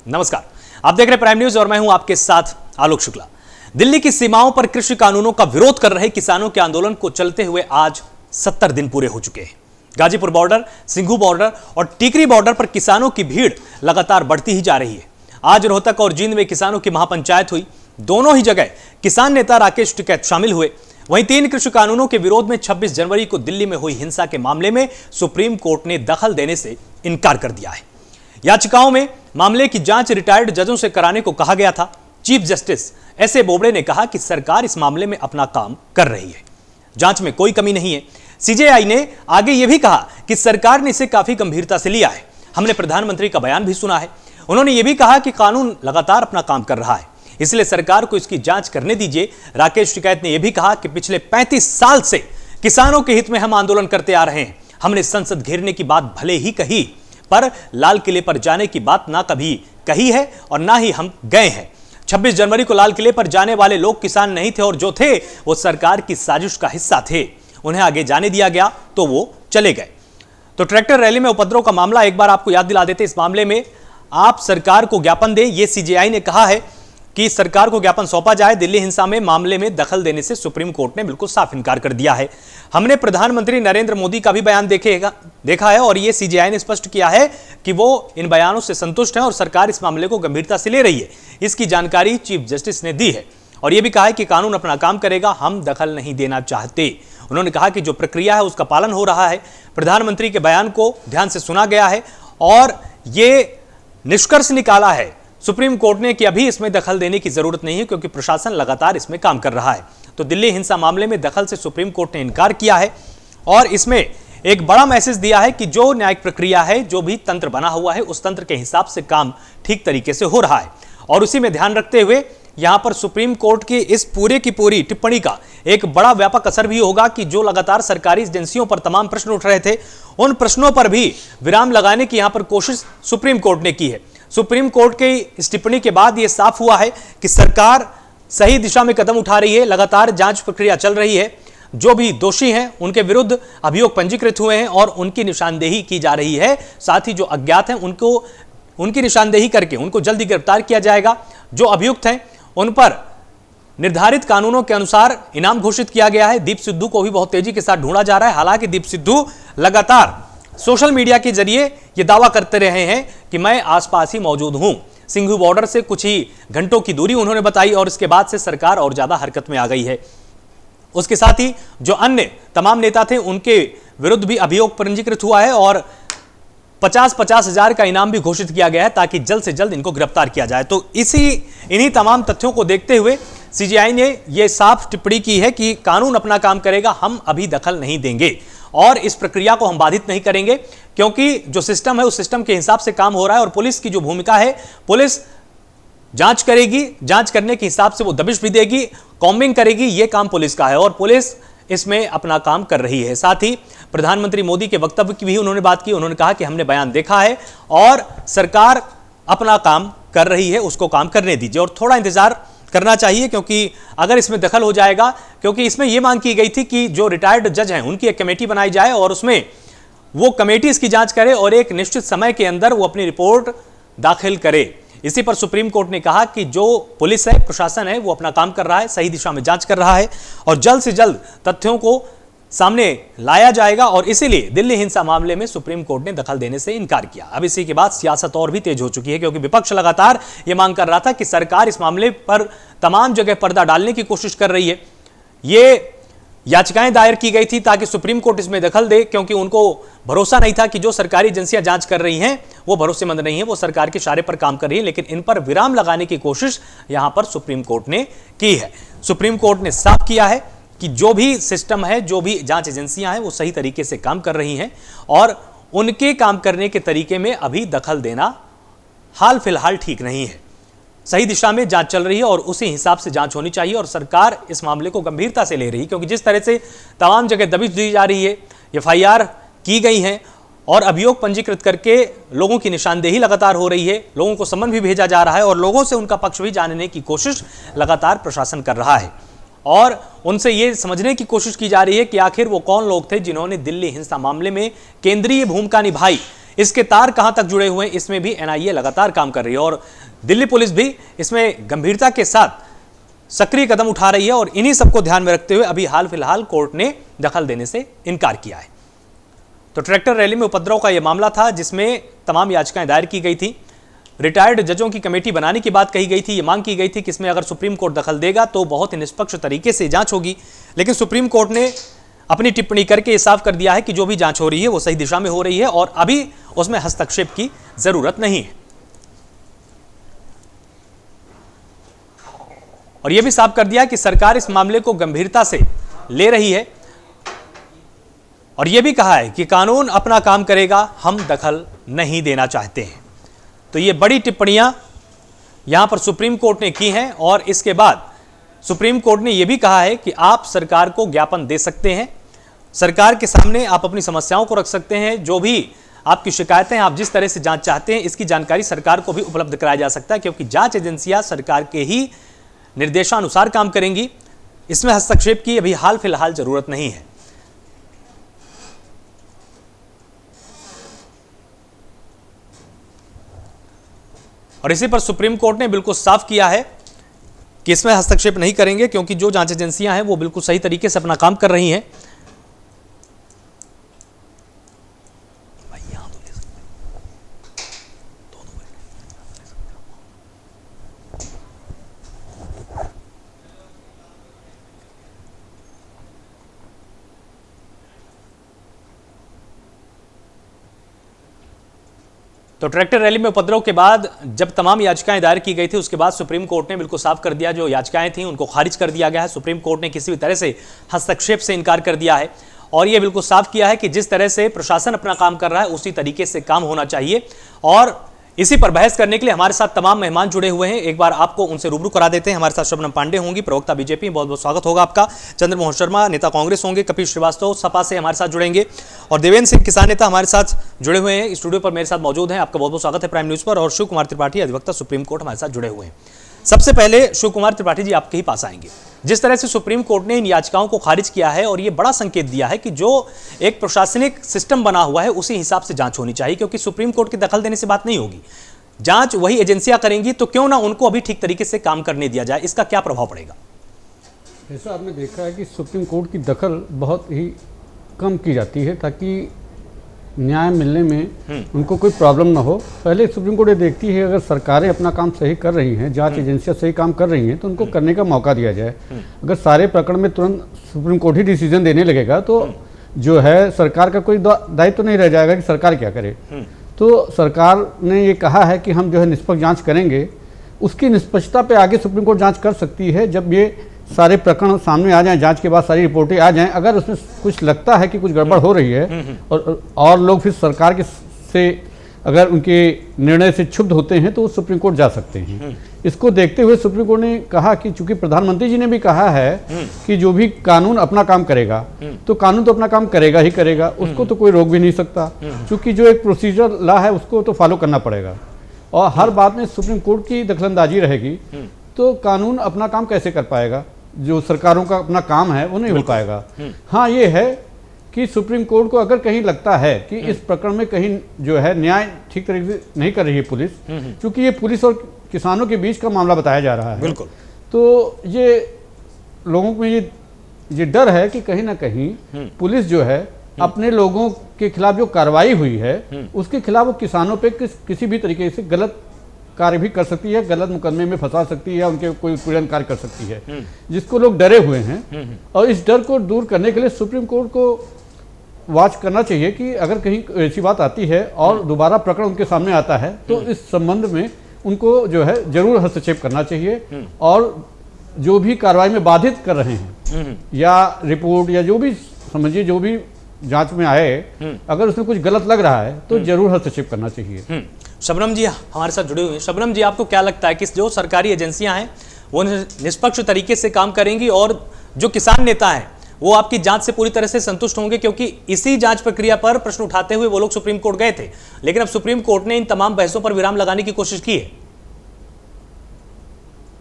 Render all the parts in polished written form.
नमस्कार, आप देख रहे प्राइम न्यूज और मैं हूं आपके साथ आलोक शुक्ला। दिल्ली की सीमाओं पर कृषि कानूनों का विरोध कर रहे किसानों के आंदोलन को चलते हुए आज 70 दिन पूरे हो चुके हैं। गाजीपुर बॉर्डर, सिंघू बॉर्डर और टीकरी बॉर्डर पर किसानों की भीड़ लगातार बढ़ती ही जा रही है। आज रोहतक और जींद में किसानों की महापंचायत हुई। दोनों ही जगह किसान नेता राकेश टिकैत शामिल हुए। वहीं 3 कृषि कानूनों के विरोध में 26 जनवरी को दिल्ली में हुई हिंसा के मामले में सुप्रीम कोर्ट ने दखल देने से इनकार कर दिया है। याचिकाओं में मामले की जांच रिटायर्ड जजों से कराने को कहा गया था। Chief justice S A Bobde ने कहा कि सरकार इस मामले में अपना काम कर रही है, जांच में कोई कमी नहीं है। सीजेआई ने आगे यह भी कहा कि सरकार ने इसे काफी गंभीरता से लिया है। हमने प्रधानमंत्री का बयान भी सुना है। उन्होंने यह भी कहा कि कानून लगातार अपना काम कर रहा है, इसलिए सरकार को इसकी जांच करने दीजिए। राकेश टिकैत ने यह भी कहा कि पिछले 35 साल से किसानों के हित में हम आंदोलन करते आ रहे हैं। हमने संसद घेरने की बात भले ही कही, पर लाल किले पर जाने की बात ना कभी कही है और ना ही हम गए हैं। 26 जनवरी को लाल किले पर जाने वाले लोग किसान नहीं थे और जो थे वो सरकार की साजिश का हिस्सा थे। उन्हें आगे जाने दिया गया तो वो चले गए। तो ट्रैक्टर रैली में उपद्रव का मामला एक बार आपको याद दिला देते। इस मामले में आप सरकार को ज्ञापन दें, ये सीजेआई ने कहा है कि सरकार को ज्ञापन सौंपा जाए। दिल्ली हिंसा में मामले में दखल देने से सुप्रीम कोर्ट ने बिल्कुल साफ इनकार कर दिया है। हमने प्रधानमंत्री नरेंद्र मोदी का भी बयान देखा है और यह सीजेआई ने स्पष्ट किया है कि वो इन बयानों से संतुष्ट है और सरकार इस मामले को गंभीरता से ले रही है। इसकी जानकारी चीफ जस्टिस ने दी है और यह भी कहा है कि कानून अपना काम करेगा, हम दखल नहीं देना चाहते। उन्होंने कहा कि जो प्रक्रिया है उसका पालन हो रहा है। प्रधानमंत्री के बयान को ध्यान से सुना गया है और ये निष्कर्ष निकाला है सुप्रीम कोर्ट ने कि अभी इसमें दखल देने की जरूरत नहीं है, क्योंकि प्रशासन लगातार इसमें काम कर रहा है। तो दिल्ली हिंसा मामले में दखल से सुप्रीम कोर्ट ने इनकार किया है और इसमें एक बड़ा मैसेज दिया है कि जो न्यायिक प्रक्रिया है, जो भी तंत्र बना हुआ है, उस तंत्र के हिसाब से काम ठीक तरीके से हो रहा है। और उसी में ध्यान रखते हुए यहां पर सुप्रीम कोर्ट की इस पूरे की पूरी टिप्पणी का एक बड़ा व्यापक असर भी होगा कि जो लगातार सरकारी एजेंसियों पर तमाम प्रश्न उठ रहे थे, उन प्रश्नों पर भी विराम लगाने की यहां पर कोशिश सुप्रीम कोर्ट ने की है। सुप्रीम कोर्ट की इस टिप्पणी के बाद यह साफ हुआ है कि सरकार सही दिशा में कदम उठा रही है। लगातार जांच प्रक्रिया चल रही है। जो भी दोषी हैं उनके विरुद्ध अभियोग पंजीकृत हुए हैं और उनकी निशानदेही की जा रही है। साथ ही जो अज्ञात हैं उनकी निशानदेही करके उनको जल्दी गिरफ्तार किया जाएगा। जो अभियुक्त हैं उन पर निर्धारित कानूनों के अनुसार इनाम घोषित किया गया है। दीप सिद्धू को भी बहुत तेजी के साथ ढूंढा जा रहा है। हालांकि दीप सिद्धू लगातार सोशल मीडिया के जरिए यह दावा करते रहे हैं कि मैं आसपास ही मौजूद हूं। सिंघू बॉर्डर से कुछ ही घंटों की दूरी उन्होंने बताई और इसके बाद से सरकार और ज्यादा हरकत में आ गई है। उसके साथ ही जो अन्य तमाम नेता थे उनके विरुद्ध भी अभियोग पंजीकृत हुआ है और 50-50 हजार का इनाम भी घोषित किया गया है ताकि जल्द से जल्द इनको गिरफ्तार किया जाए। तो इन्हीं तमाम तथ्यों को देखते हुए सीजेआई ने यह साफ टिप्पणी की है कि कानून अपना काम करेगा, हम अभी दखल नहीं देंगे और इस प्रक्रिया को हम बाधित नहीं करेंगे, क्योंकि जो सिस्टम है उस सिस्टम के हिसाब से काम हो रहा है। और पुलिस की जो भूमिका है, पुलिस जांच करेगी, जांच करने के हिसाब से वो दबिश भी देगी, कॉम्बिंग करेगी, ये काम पुलिस का है और पुलिस इसमें अपना काम कर रही है। साथ ही प्रधानमंत्री मोदी के वक्तव्य की भी उन्होंने बात की। उन्होंने कहा कि हमने बयान देखा है और सरकार अपना काम कर रही है, उसको काम करने दीजिए और थोड़ा इंतजार करना चाहिए, क्योंकि अगर इसमें दखल हो जाएगा, क्योंकि इसमें यह मांग की गई थी कि जो रिटायर्ड जज हैं उनकी एक कमेटी बनाई जाए और उसमें वो कमेटी इसकी जांच करे और एक निश्चित समय के अंदर वो अपनी रिपोर्ट दाखिल करे। इसी पर सुप्रीम कोर्ट ने कहा कि जो पुलिस है, प्रशासन है, वो अपना काम कर रहा है, सही दिशा में जांच कर रहा है और जल्द से जल्द तथ्यों को सामने लाया जाएगा और इसीलिए दिल्ली हिंसा मामले में सुप्रीम कोर्ट ने दखल देने से इनकार किया। अब इसी के बाद सियासत और भी तेज हो चुकी है, क्योंकि विपक्ष लगातार यह मांग कर रहा था कि सरकार इस मामले पर तमाम जगह पर्दा डालने की कोशिश कर रही है। ये याचिकाएं दायर की गई थी ताकि सुप्रीम कोर्ट इसमें दखल दे, क्योंकि उनको भरोसा नहीं था कि जो सरकारी एजेंसियां जांच कर रही हैं वो भरोसेमंद नहीं है, वो सरकार के इशारे पर काम कर रही है। लेकिन इन पर विराम लगाने की कोशिश यहां पर सुप्रीम कोर्ट ने की है। सुप्रीम कोर्ट ने साफ किया है कि जो भी सिस्टम है, जो भी जांच एजेंसियां हैं, वो सही तरीके से काम कर रही हैं और उनके काम करने के तरीके में अभी दखल देना हाल फिलहाल ठीक नहीं है। सही दिशा में जांच चल रही है और उसी हिसाब से जांच होनी चाहिए और सरकार इस मामले को गंभीरता से ले रही है, क्योंकि जिस तरह से तमाम जगह दबिश दी जा रही है, एफआईआर की गई है और अभियोग पंजीकृत करके लोगों की निशानदेही लगातार हो रही है, लोगों को समन भी भेजा जा रहा है और लोगों से उनका पक्ष भी जानने की कोशिश लगातार प्रशासन कर रहा है और उनसे ये समझने की कोशिश की जा रही है कि आखिर वो कौन लोग थे जिन्होंने दिल्ली हिंसा मामले में केंद्रीय भूमिका निभाई। इसके तार कहां तक जुड़े हुए हैं, इसमें भी एनआईए लगातार काम कर रही है और दिल्ली पुलिस भी इसमें गंभीरता के साथ सक्रिय कदम उठा रही है और इन्हीं सबको ध्यान में रखते हुए अभी हाल फिलहाल कोर्ट ने दखल देने से इनकार किया है। तो ट्रैक्टर रैली में उपद्रव का यह मामला था जिसमें तमाम याचिकाएं दायर की गई थी। रिटायर्ड जजों की कमेटी बनाने की बात कही गई थी। ये मांग की गई थी कि इसमें अगर सुप्रीम कोर्ट दखल देगा तो बहुत ही निष्पक्ष तरीके से जांच होगी, लेकिन सुप्रीम कोर्ट ने अपनी टिप्पणी करके ये साफ कर दिया है कि जो भी जांच हो रही है वो सही दिशा में हो रही है और अभी उसमें हस्तक्षेप की जरूरत नहीं है। और यह भी साफ कर दिया कि सरकार इस मामले को गंभीरता से ले रही है और यह भी कहा है कि कानून अपना काम करेगा, हम दखल नहीं देना चाहते हैं। तो ये बड़ी टिप्पणियां यहां पर सुप्रीम कोर्ट ने की हैं और इसके बाद सुप्रीम कोर्ट ने यह भी कहा है कि आप सरकार को ज्ञापन दे सकते हैं, सरकार के सामने आप अपनी समस्याओं को रख सकते हैं, जो भी आपकी शिकायतें आप जिस तरह से जांच चाहते हैं इसकी जानकारी सरकार को भी उपलब्ध कराया जा सकता है, क्योंकि जांच एजेंसियां सरकार के ही निर्देशानुसार काम करेंगी। इसमें हस्तक्षेप की अभी हाल फिलहाल जरूरत नहीं है। और इसी पर सुप्रीम कोर्ट ने बिल्कुल साफ किया है कि इसमें हस्तक्षेप नहीं करेंगे, क्योंकि जो जांच एजेंसियां हैं वो बिल्कुल सही तरीके से अपना काम कर रही हैं। तो ट्रैक्टर रैली में उपद्रव के बाद जब तमाम याचिकाएं दायर की गई थी उसके बाद सुप्रीम कोर्ट ने बिल्कुल साफ कर दिया, जो याचिकाएं थी उनको खारिज कर दिया गया है। सुप्रीम कोर्ट ने किसी भी तरह से हस्तक्षेप से इनकार कर दिया है और यह बिल्कुल साफ किया है कि जिस तरह से प्रशासन अपना काम कर रहा है उसी तरीके से काम होना चाहिए। और इसी पर बहस करने के लिए हमारे साथ तमाम मेहमान जुड़े हुए हैं। एक बार आपको उनसे रूबरू करा देते हैं। हमारे साथ शबनम पांडे होंगी, प्रवक्ता बीजेपी, बहुत बहुत स्वागत होगा आपका। चंद्रमोहन शर्मा, नेता कांग्रेस होंगे। कपिल श्रीवास्तव सपा से हमारे साथ जुड़ेंगे और देवेंद्र सिंह, किसान नेता, हमारे साथ जुड़े हुए हैं। स्टूडियो पर मेरे साथ मौजूद हैं। आपका बहुत बहुत स्वागत है प्राइम न्यूज पर। और शिव कुमार त्रिपाठी, अधिवक्ता सुप्रीम कोर्ट, हमारे साथ जुड़े हुए हैं। सबसे पहले शिव कुमार त्रिपाठी जी आपके ही पास आएंगे। जिस तरह से सुप्रीम कोर्ट ने इन याचिकाओं को खारिज किया है और ये बड़ा संकेत दिया है कि जो एक प्रशासनिक सिस्टम बना हुआ है उसी हिसाब से जांच होनी चाहिए, क्योंकि सुप्रीम कोर्ट के दखल देने से बात नहीं होगी। जांच वही एजेंसियां करेंगी, तो क्यों ना उनको अभी ठीक तरीके से काम करने दिया जाए। इसका क्या प्रभाव पड़ेगा? ऐसा आपने देखा है कि सुप्रीम कोर्ट की दखल बहुत ही कम की जाती है ताकि न्याय मिलने में उनको कोई प्रॉब्लम ना हो। पहले सुप्रीम कोर्ट ये देखती है अगर सरकारें अपना काम सही कर रही हैं, जांच एजेंसियां सही काम कर रही हैं, तो उनको करने का मौका दिया जाए। अगर सारे प्रकरण में तुरंत सुप्रीम कोर्ट ही डिसीजन देने लगेगा तो जो है सरकार का कोई दायित्व नहीं रह जाएगा कि सरकार क्या करे। तो सरकार ने ये कहा है कि हम जो है निष्पक्ष जांच करेंगे। उसकी निष्पक्षता पे आगे सुप्रीम कोर्ट जांच कर सकती है जब ये सारे प्रकरण सामने आ जाएं, जांच के बाद सारी रिपोर्टें आ जाएं। अगर उसमें कुछ लगता है कि कुछ गड़बड़ हो रही है और लोग फिर सरकार के से अगर उनके निर्णय से क्षुब्ध होते हैं तो वो सुप्रीम कोर्ट जा सकते हैं। इसको देखते हुए सुप्रीम कोर्ट ने कहा कि चूंकि प्रधानमंत्री जी ने भी कहा है कि जो भी कानून अपना काम करेगा, तो कानून तो अपना काम करेगा ही करेगा, उसको तो कोई रोक भी नहीं सकता। चूंकि जो एक प्रोसीजर ला है उसको तो फॉलो करना पड़ेगा और हर बात में सुप्रीम कोर्ट की दखलंदाजी रहेगी तो कानून अपना काम कैसे कर पाएगा? जो सरकारों का अपना काम है वो नहीं हो पाएगा। हाँ, ये है कि सुप्रीम कोर्ट को अगर कहीं लगता है कि इस प्रकरण में कहीं जो है न्याय ठीक तरीके से नहीं कर रही है पुलिस, क्योंकि ये पुलिस और किसानों के बीच का मामला बताया जा रहा है, बिल्कुल, तो ये लोगों में ये डर है कि कहीं ना कहीं पुलिस जो है अपने लोगों के खिलाफ जो कार्रवाई हुई है उसके खिलाफ वो किसानों पे किसी भी तरीके से गलत कार्य भी कर सकती है, गलत मुकदमे में फंसा सकती है या उनके कोई उत्पीड़न कार्य कर सकती है, जिसको लोग डरे हुए हैं। और इस डर को दूर करने के लिए सुप्रीम कोर्ट को वॉच करना चाहिए कि अगर कहीं ऐसी बात आती है और दोबारा प्रकरण उनके सामने आता है तो इस संबंध में उनको जो है जरूर हस्तक्षेप करना चाहिए और जो भी कार्रवाई में बाधित कर रहे हैं या रिपोर्ट या जो भी समझिए जो भी जांच में आए, अगर उसमें कुछ गलत लग रहा है तो जरूर हस्तक्षेप करना चाहिए। शबनम जी हमारे साथ जुड़े हुए हैं। शबनम जी, आपको क्या लगता है कि जो सरकारी एजेंसियां हैं वो निष्पक्ष तरीके से काम करेंगी और जो किसान नेता हैं वो आपकी जांच से पूरी तरह से संतुष्ट होंगे? क्योंकि इसी जांच प्रक्रिया पर प्रश्न उठाते हुए वो लोग सुप्रीम कोर्ट गए थे, लेकिन अब सुप्रीम कोर्ट ने इन तमाम बहसों पर विराम लगाने की कोशिश की है।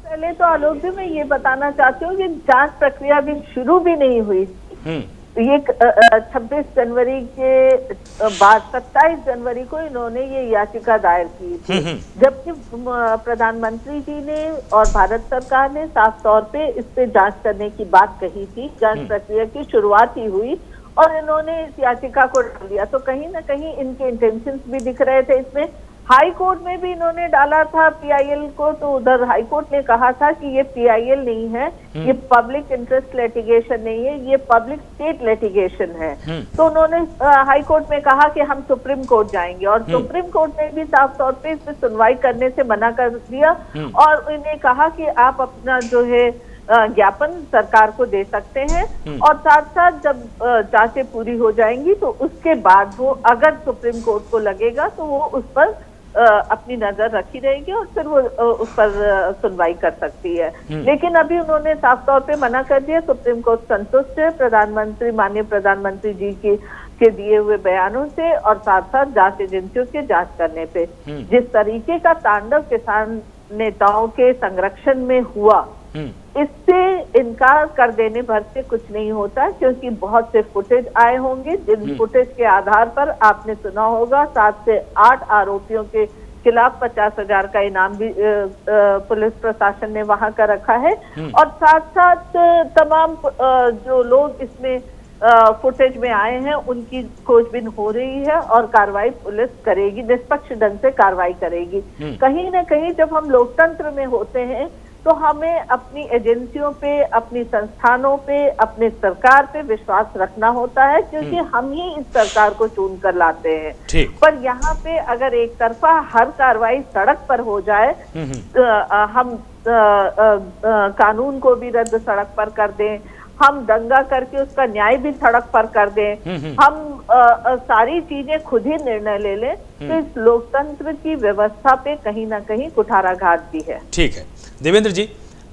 पहले तो आलोक जी मैं ये बताना चाहती हूँ कि जांच प्रक्रिया भी शुरू भी नहीं हुई। ये 26 जनवरी के बाद 27 जनवरी को इन्होंने ये याचिका दायर की थी, जबकि प्रधानमंत्री जी ने और भारत सरकार ने साफ तौर पे इस पे जांच करने की बात कही थी। जांच प्रक्रिया की शुरुआत ही हुई और इन्होंने इस याचिका को डाल दिया। तो कहीं ना कहीं इनके इंटेंशंस भी दिख रहे थे इसमें। हाई कोर्ट में भी इन्होंने डाला था पीआईएल को, तो उधर हाई कोर्ट ने कहा था कि ये पीआईएल नहीं है, ये पब्लिक इंटरेस्ट लिटिगेशन नहीं है, ये पब्लिक स्टेट लिटिगेशन है। तो उन्होंने हाई कोर्ट में कहा कि हम सुप्रीम कोर्ट जाएंगे और सुप्रीम कोर्ट ने भी साफ तौर पे इस पे सुनवाई करने से मना कर दिया और इन्हें कहा कि आप अपना जो है ज्ञापन सरकार को दे सकते हैं और साथ साथ जब जांचें पूरी हो जाएंगी तो उसके बाद वो अगर सुप्रीम कोर्ट को लगेगा तो वो उस पर अपनी नजर रखी रहेगी और फिर वो उस पर सुनवाई कर सकती है। लेकिन अभी उन्होंने साफ तौर पे मना कर दिया। सुप्रीम कोर्ट संतुष्ट है प्रधानमंत्री, माननीय प्रधानमंत्री जी के दिए हुए बयानों से और साथ साथ जांच एजेंसियों के जांच करने पे। जिस तरीके का तांडव किसान नेताओं के संरक्षण में हुआ, इससे इनकार कर देने भर से कुछ नहीं होता, क्योंकि बहुत से फुटेज आए होंगे जिन फुटेज के आधार पर आपने सुना होगा 7 से 8 आरोपियों के खिलाफ 50,000 का इनाम भी पुलिस प्रशासन ने वहां का रखा है और साथ साथ तमाम जो लोग इसमें फुटेज में आए हैं उनकी खोजबीन हो रही है और कार्रवाई पुलिस करेगी, निष्पक्ष ढंग से कार्रवाई करेगी। कहीं ना कहीं जब हम लोकतंत्र में होते हैं तो हमें अपनी एजेंसियों पे, अपनी संस्थानों पे, अपने सरकार पे विश्वास रखना होता है, क्योंकि हम ही इस सरकार को चुन कर लाते हैं। पर यहाँ पे अगर एक तरफा हर कार्रवाई सड़क पर हो जाए, हम कानून को भी रद्द सड़क पर कर दें, हम दंगा करके उसका न्याय भी सड़क पर कर दें, हम सारी चीजें खुद ही निर्णय ले लें, तो इस लोकतंत्र की व्यवस्था पे कहीं ना कहीं कुठाराघात भी है। ठीक है देवेंद्र जी,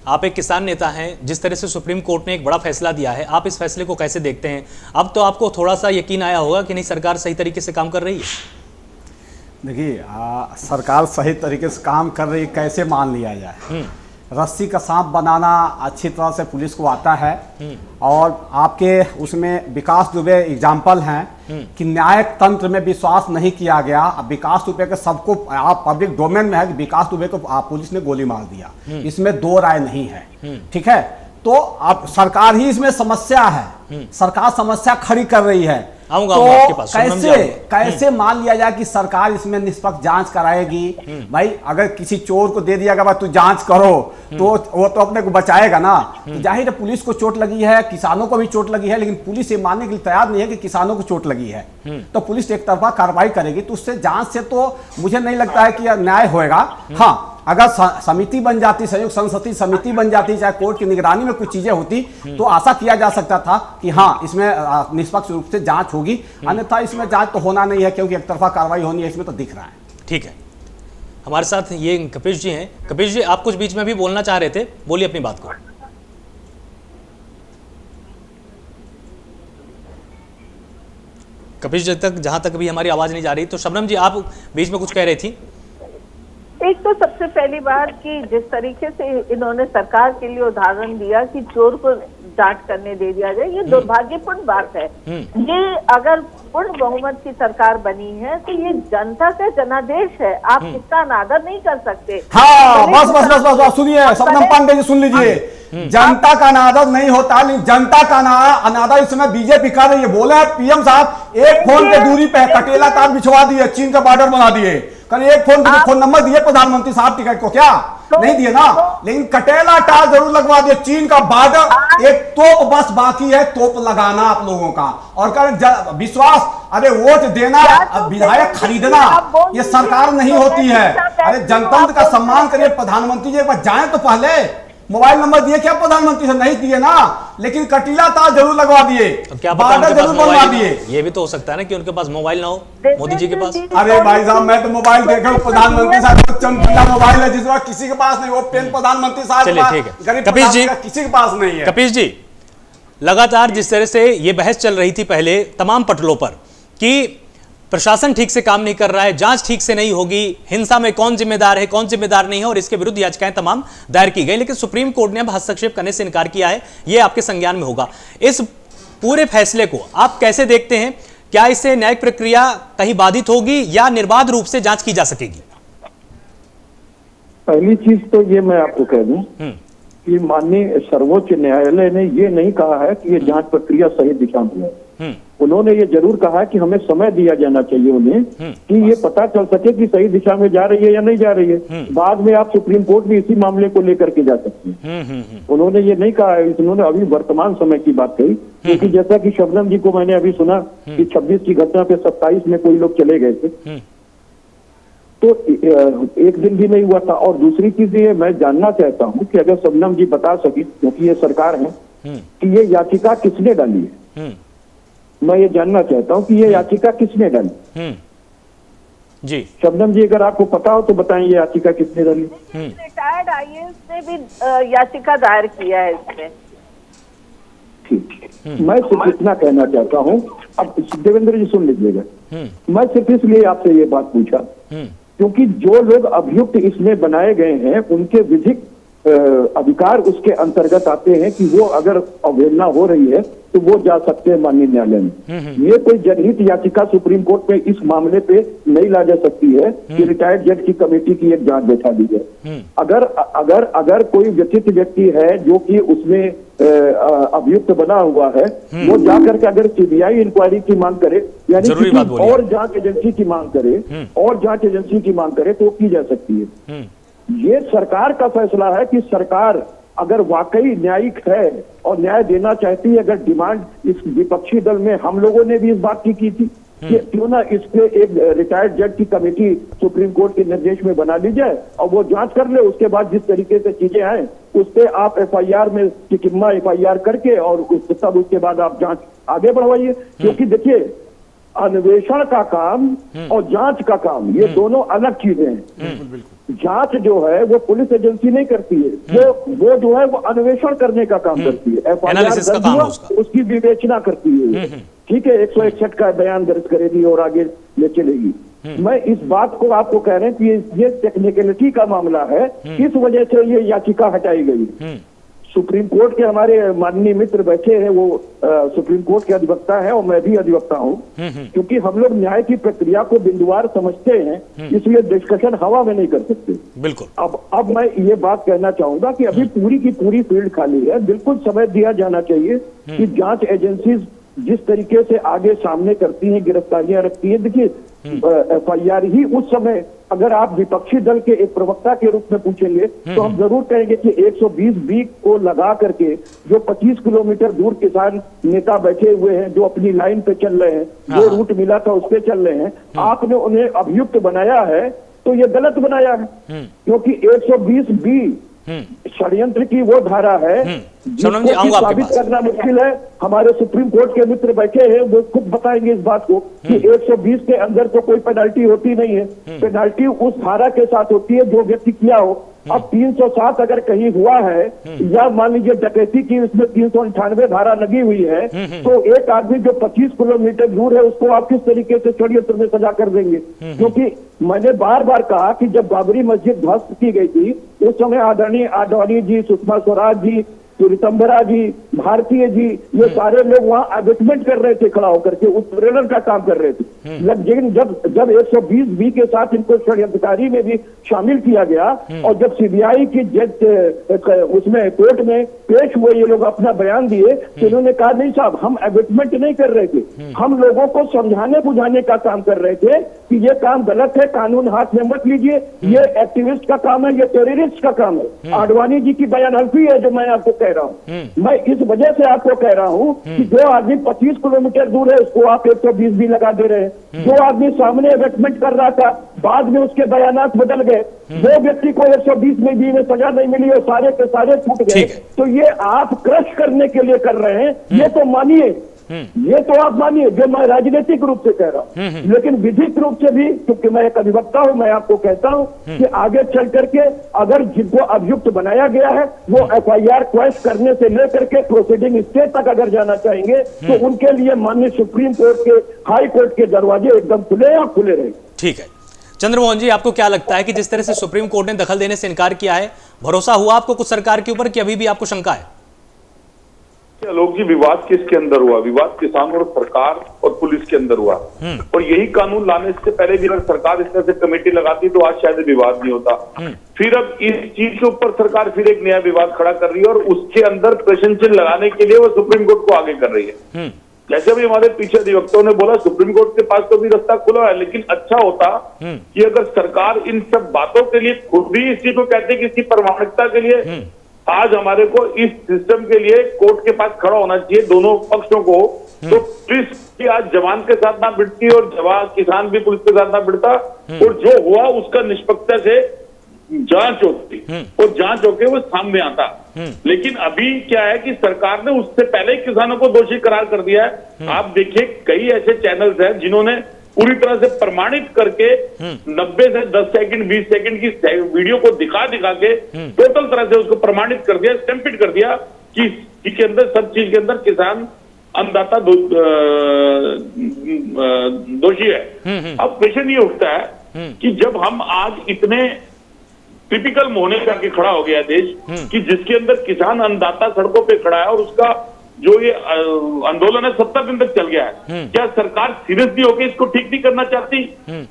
आप एक किसान नेता हैं, जिस तरह से सुप्रीम कोर्ट ने एक बड़ा फैसला दिया है, आप इस फैसले को कैसे देखते हैं? अब तो आपको थोड़ा सा यकीन आया होगा कि नहीं, सरकार सही तरीके से काम कर रही है। देखिए, सरकार सही तरीके से काम कर रही है, कैसे मान लिया जाए? रस्सी का सांप बनाना अच्छी तरह से पुलिस को आता है और आपके उसमें विकास दुबे एग्जाम्पल हैं कि न्यायिक तंत्र में विश्वास नहीं किया गया। अब विकास दुबे के सबको, आप पब्लिक डोमेन में है कि विकास दुबे को पुलिस ने गोली मार दिया, इसमें दो राय नहीं है। ठीक है, तो अब सरकार ही इसमें समस्या है, सरकार समस्या खड़ी कर रही है। तो कैसे मान लिया जाए कि सरकार इसमें निष्पक्ष जांच कराएगी? भाई अगर किसी चोर को दे दिया गया तू जांच करो, तो वो तो अपने को बचाएगा ना। तो जाहिर है पुलिस को चोट लगी है, किसानों को भी चोट लगी है, लेकिन पुलिस ये मानने के लिए तैयार नहीं है कि किसानों को चोट लगी है। तो पुलिस एक तरफा कार्रवाई करेगी, तो उससे जांच से तो मुझे नहीं लगता है कि न्याय होएगा। हाँ, अगर समिति बन जाती, संयुक्त संसदीय समिति बन जाती, चाहे कोर्ट की निगरानी में कुछ चीजें होती, तो आशा किया जा सकता था कि हाँ इसमें निष्पक्ष रूप से जांच होगी। अन्यथा इसमें जांच तो होना नहीं है, क्योंकि एक तरफा कार्रवाई होनी है, इसमें तो दिख रहा है। ठीक है, हमारे साथ ये कपिश जी हैं। कपिश जी, आप कुछ बीच में भी बोलना चाह रहे थे, बोलिए अपनी बात को। कपिश जी तक जहां तक भी हमारी आवाज नहीं जा रही, तो शबनम जी आप बीच में कुछ कह रही थी। एक तो सबसे पहली बात कि जिस तरीके से इन्होंने सरकार के लिए उदाहरण दिया कि चोर को जांच करने दे दिया जाए, ये दुर्भाग्यपूर्ण बात है। ये अगर पूर्ण बहुमत की सरकार बनी है तो ये जनता का जनादेश है, आप इसका अनादर नहीं कर सकते। हाँ, बस सुनिए शबनम पांडे जी, सुन लीजिए, जनता का अनादर नहीं होता, लेकिन जनता का अनादर इस समय बीजेपी कर रही है। बोले पीएम साहब एक फोन पे दूरी पे कटेला तार बिछवा दिए, चीन का बॉर्डर बना दिए, कल एक फोन नंबर दिए प्रधानमंत्री साहब टिकट को, क्या नहीं दिए ना? लेकिन कटेला टार जरूर लगवा दिए, चीन का बॉर्डर, एक तोप बस बाकी है, तोप लगाना आप लोगों का। और कर विश्वास, अरे वोट देना, विधायक खरीदना, ये सरकार नहीं होती है। अरे जनतंत्र का सम्मान करिए। प्रधानमंत्री जी एक बार जाए तो पहले मोबाइल नंबर दिए क्या प्रधानमंत्री से? नहीं दिए ना, लेकिन कटीला तार जरूर लगवा दिए, बॉर्डर जरूर बनवा दिए। ये भी तो हो सकता है ना कि उनके पास मोबाइल ना हो, मोदी जी के पास। अरे भाई साहब, मैं तो मोबाइल देख रहा हूँ, प्रधानमंत्री साहब का चमकीला मोबाइल है जिसमें किसी के पास नहीं, वो पेन प्रधानमंत्री साहब के पास, गरीब कपिश जी किसी के पास नहीं है। कपिश जी, लगातार जिस तरह से ये बहस चल रही थी पहले तमाम पटलों पर कि प्रशासन ठीक से काम नहीं कर रहा है, जांच ठीक से नहीं होगी, हिंसा में कौन जिम्मेदार है कौन जिम्मेदार नहीं है, और इसके विरुद्ध याचिकाएं तमाम दायर की गई, लेकिन सुप्रीम कोर्ट ने अब हस्तक्षेप करने से इनकार किया है। यह आपके संज्ञान में होगा। इस पूरे फैसले को आप कैसे देखते हैं? क्या इससे न्यायिक प्रक्रिया कहीं बाधित होगी या निर्बाध रूप से जांच की जा सकेगी? पहली चीज तो ये मैं आपको कह दूं कि माननीय सर्वोच्च न्यायालय ने ये नहीं कहा है कि ये जांच प्रक्रिया सही दिशा में है। उन्होंने ये जरूर कहा कि हमें समय दिया जाना चाहिए उन्हें कि ये पता चल सके कि सही दिशा में जा रही है या नहीं जा रही है। बाद में आप सुप्रीम कोर्ट भी इसी मामले को लेकर के जा सकते हैं। उन्होंने ये नहीं कहा है, उन्होंने अभी वर्तमान समय की बात कही, क्योंकि जैसा कि शबनम जी को मैंने अभी सुना कि 26 की घटना पे 27 में कोई लोग चले गए थे, तो एक दिन भी नहीं हुआ था। और दूसरी चीज ये मैं जानना चाहता हूँ कि अगर शबनम जी बता सके, क्योंकि ये सरकार है, कि ये याचिका किसने डाली है। मैं ये जानना चाहता हूँ कि ये याचिका किसने डाली। जी शबनम जी, अगर आपको पता हो तो बताएं ये याचिका किसने डाली। रिटायर्ड आईएएस ने भी याचिका दायर किया है इसमें। ठीक, मैं सिर्फ इतना कहना चाहता हूँ, अब देवेंद्र जी सुन लीजिएगा, मैं सिर्फ इसलिए आपसे ये बात पूछा क्योंकि जो लोग अभियुक्त इसमें बनाए गए हैं उनके विधिक अधिकार उसके अंतर्गत आते हैं कि वो अगर अवहेलना हो रही है तो वो जा सकते हैं माननीय न्यायालय में। ये कोई जनहित याचिका सुप्रीम कोर्ट में इस मामले पे नहीं ला जा सकती है कि रिटायर्ड जज की कमेटी की एक जांच बैठा दी जाए। अगर कोई व्यथित व्यक्ति है जो कि उसमें अभियुक्त बना हुआ है, वो जाकर के अगर सीबीआई इंक्वायरी की मांग करे, यानी किसी और जांच एजेंसी की मांग करे, और जांच एजेंसी की मांग करे, तो की जा सकती है। ये सरकार का फैसला है कि सरकार अगर वाकई न्यायिक है और न्याय देना चाहती है, अगर डिमांड इस विपक्षी दल में हम लोगों ने भी इस बात की थी कि क्यों ना इस पे एक रिटायर्ड जज की कमेटी सुप्रीम कोर्ट के निर्देश में बना ली जाए और वो जांच कर ले, उसके बाद जिस तरीके से चीजें आए उस पे आप एफआईआर में किम्मा एफआईआर करके और तब उसके बाद आप जांच आगे बढ़वाइए। क्योंकि देखिए, अन्वेषण का काम और जांच का काम ये दोनों अलग चीजें हैं। जांच जो है वो पुलिस एजेंसी नहीं करती है, वो जो है वो अन्वेषण करने का काम करती है। एफआईआर दर्ज हुआ उसकी विवेचना करती है, ठीक है, 161 का बयान दर्ज करेगी और आगे ले चलेगी। मैं इस बात को आपको कह रहे हैं कि ये टेक्निकलिटी का मामला है, इस वजह से ये याचिका हटाई गई। सुप्रीम कोर्ट के हमारे माननीय मित्र बैठे हैं, वो सुप्रीम कोर्ट के अधिवक्ता हैं और मैं भी अधिवक्ता हूं, क्योंकि हम लोग न्याय की प्रक्रिया को बिंदुवार समझते हैं, इसलिए डिस्कशन हवा में नहीं कर सकते। बिल्कुल। अब मैं ये बात कहना चाहूंगा कि अभी पूरी की पूरी फील्ड खाली है, बिल्कुल समय दिया जाना चाहिए कि जांच एजेंसीज जिस तरीके से आगे सामने करती हैं, गिरफ्तारियां रखती हैं। देखिए, एफआईआर ही उस समय अगर आप विपक्षी दल के एक प्रवक्ता के रूप में पूछेंगे तो हम जरूर कहेंगे कि 120B को लगा करके जो 25 किलोमीटर दूर किसान नेता बैठे हुए हैं, जो अपनी लाइन पे चल रहे हैं, जो रूट मिला था उस पे चल रहे हैं, आपने उन्हें अभियुक्त बनाया है तो ये गलत बनाया है। क्योंकि 120B षड्यंत्र की वो धारा है जिसको साबित करना मुश्किल है। हमारे सुप्रीम कोर्ट के मित्र बैठे हैं, वो खुद बताएंगे इस बात को कि 120 के अंदर तो कोई पेनल्टी होती नहीं है। पेनल्टी उस धारा के साथ होती है जो व्यक्ति किया हो। अब 307 अगर कहीं हुआ है या मान लीजिए डकैती की उसमें 398 धारा लगी हुई है, तो एक आदमी जो 25 किलोमीटर दूर है उसको आप किस तरीके से षड्यंत्र में सजा कर देंगे। क्योंकि मैंने बार बार कहा कि जब बाबरी मस्जिद ध्वस्त की गई थी उस समय आदरणीय आडवाणी जी, सुषमा स्वराज जी, रितंबरा जी, भारतीय जी, ये सारे लोग वहाँ एडवर्टाइजमेंट कर रहे थे, खड़ा होकर के उत्प्रेरण का काम कर रहे थे। लेकिन जब 120B के साथ इनको षड्यंत्रकारी में भी शामिल किया गया और जब सीबीआई की जज उसमें कोर्ट में पेश हुए, ये लोग अपना बयान दिए तो इन्होंने कहा नहीं साहब, हम एडवर्टाइजमेंट नहीं कर रहे थे, हम लोगों को समझाने बुझाने का काम कर रहे थे कि ये काम गलत है, कानून हाथ में मत लीजिए, ये एक्टिविस्ट का काम है, ये टेररिस्ट का काम है। आडवाणी जी की बयान हल्फी है जो मैं आपको कह रहा हूं। मैं इस वजह से आपको कह रहा हूं कि जो आदमी 25 किलोमीटर दूर है उसको आप 120B लगा दे रहे हैं। जो आदमी सामने एडवर्टाइजमेंट कर रहा था बाद में उसके बयानात बदल गए, वो व्यक्ति को 120B में सजा नहीं मिली और सारे के सारे छूट गए। तो ये आप क्रश करने के लिए कर रहे हैं, ये तो मानिए, ये तो आप मानिए, जो मैं राजनीतिक रूप से कह रहा हूं। लेकिन विधिक रूप से भी, क्योंकि मैं एक अधिवक्ता हूं, मैं आपको कहता हूं कि आगे चल करके अगर जिनको अभियुक्त बनाया गया है वो एफआईआर क्वेश करने से लेकर के प्रोसीडिंग स्टेज तक अगर जाना चाहेंगे तो उनके लिए माननीय सुप्रीम कोर्ट के, हाई कोर्ट के दरवाजे एकदम खुले या खुले रहे। ठीक है चंद्रमोहन जी, आपको क्या लगता है कि जिस तरह से सुप्रीम कोर्ट ने दखल देने से इनकार किया है, भरोसा हुआ आपको कुछ सरकार के ऊपर कि अभी भी आपको शंका है? आलोक जी, विवाद किसके अंदर हुआ? विवाद किसानों और सरकार और पुलिस के अंदर हुआ। और यही कानून लाने से पहले भी अगर सरकार इस तरह से कमेटी लगाती तो आज शायद विवाद नहीं होता। फिर अब इस चीज के ऊपर सरकार फिर एक नया विवाद खड़ा कर रही है और उसके अंदर प्रश्न चिन्ह लगाने के लिए वो सुप्रीम कोर्ट को आगे कर रही है। जैसे भी हमारे पीछे अधिवक्ताओं ने बोला, सुप्रीम कोर्ट के पास तो भी रास्ता खुला है, लेकिन अच्छा होता कि अगर सरकार इन सब बातों के लिए खुद भी इस चीज को कहते कि इसकी प्रामाणिकता के लिए आज हमारे को इस सिस्टम के लिए कोर्ट के पास खड़ा होना चाहिए दोनों पक्षों को। तो पुलिस भी आज जवान के साथ ना भिड़ती और जवान किसान भी पुलिस के साथ ना भिड़ता और जो हुआ उसका निष्पक्षता से जांच होती और जांच होके वो सामने आता। लेकिन अभी क्या है कि सरकार ने उससे पहले ही किसानों को दोषी करार कर दिया है। आप देखिए कई ऐसे चैनल्स हैं जिन्होंने पूरी तरह से प्रमाणित करके 90 से 10 सेकंड 20 सेकंड की वीडियो को दिखा के टोटल तरह से उसको प्रमाणित कर दिया, स्टैंपिड कर दिया कि इसके अंदर सब चीज के अंदर किसान अन्नदाता दोषी है। अब क्वेश्चन ये उठता है कि जब हम आज इतने टिपिकल होने करके खड़ा हो गया देश कि जिसके अंदर किसान अन्नदाता सड़कों पे खड़ा है और उसका जो ये आंदोलन है 70 दिन तक चल गया है, क्या सरकार सीरियसली होकर इसको ठीक नहीं करना चाहती?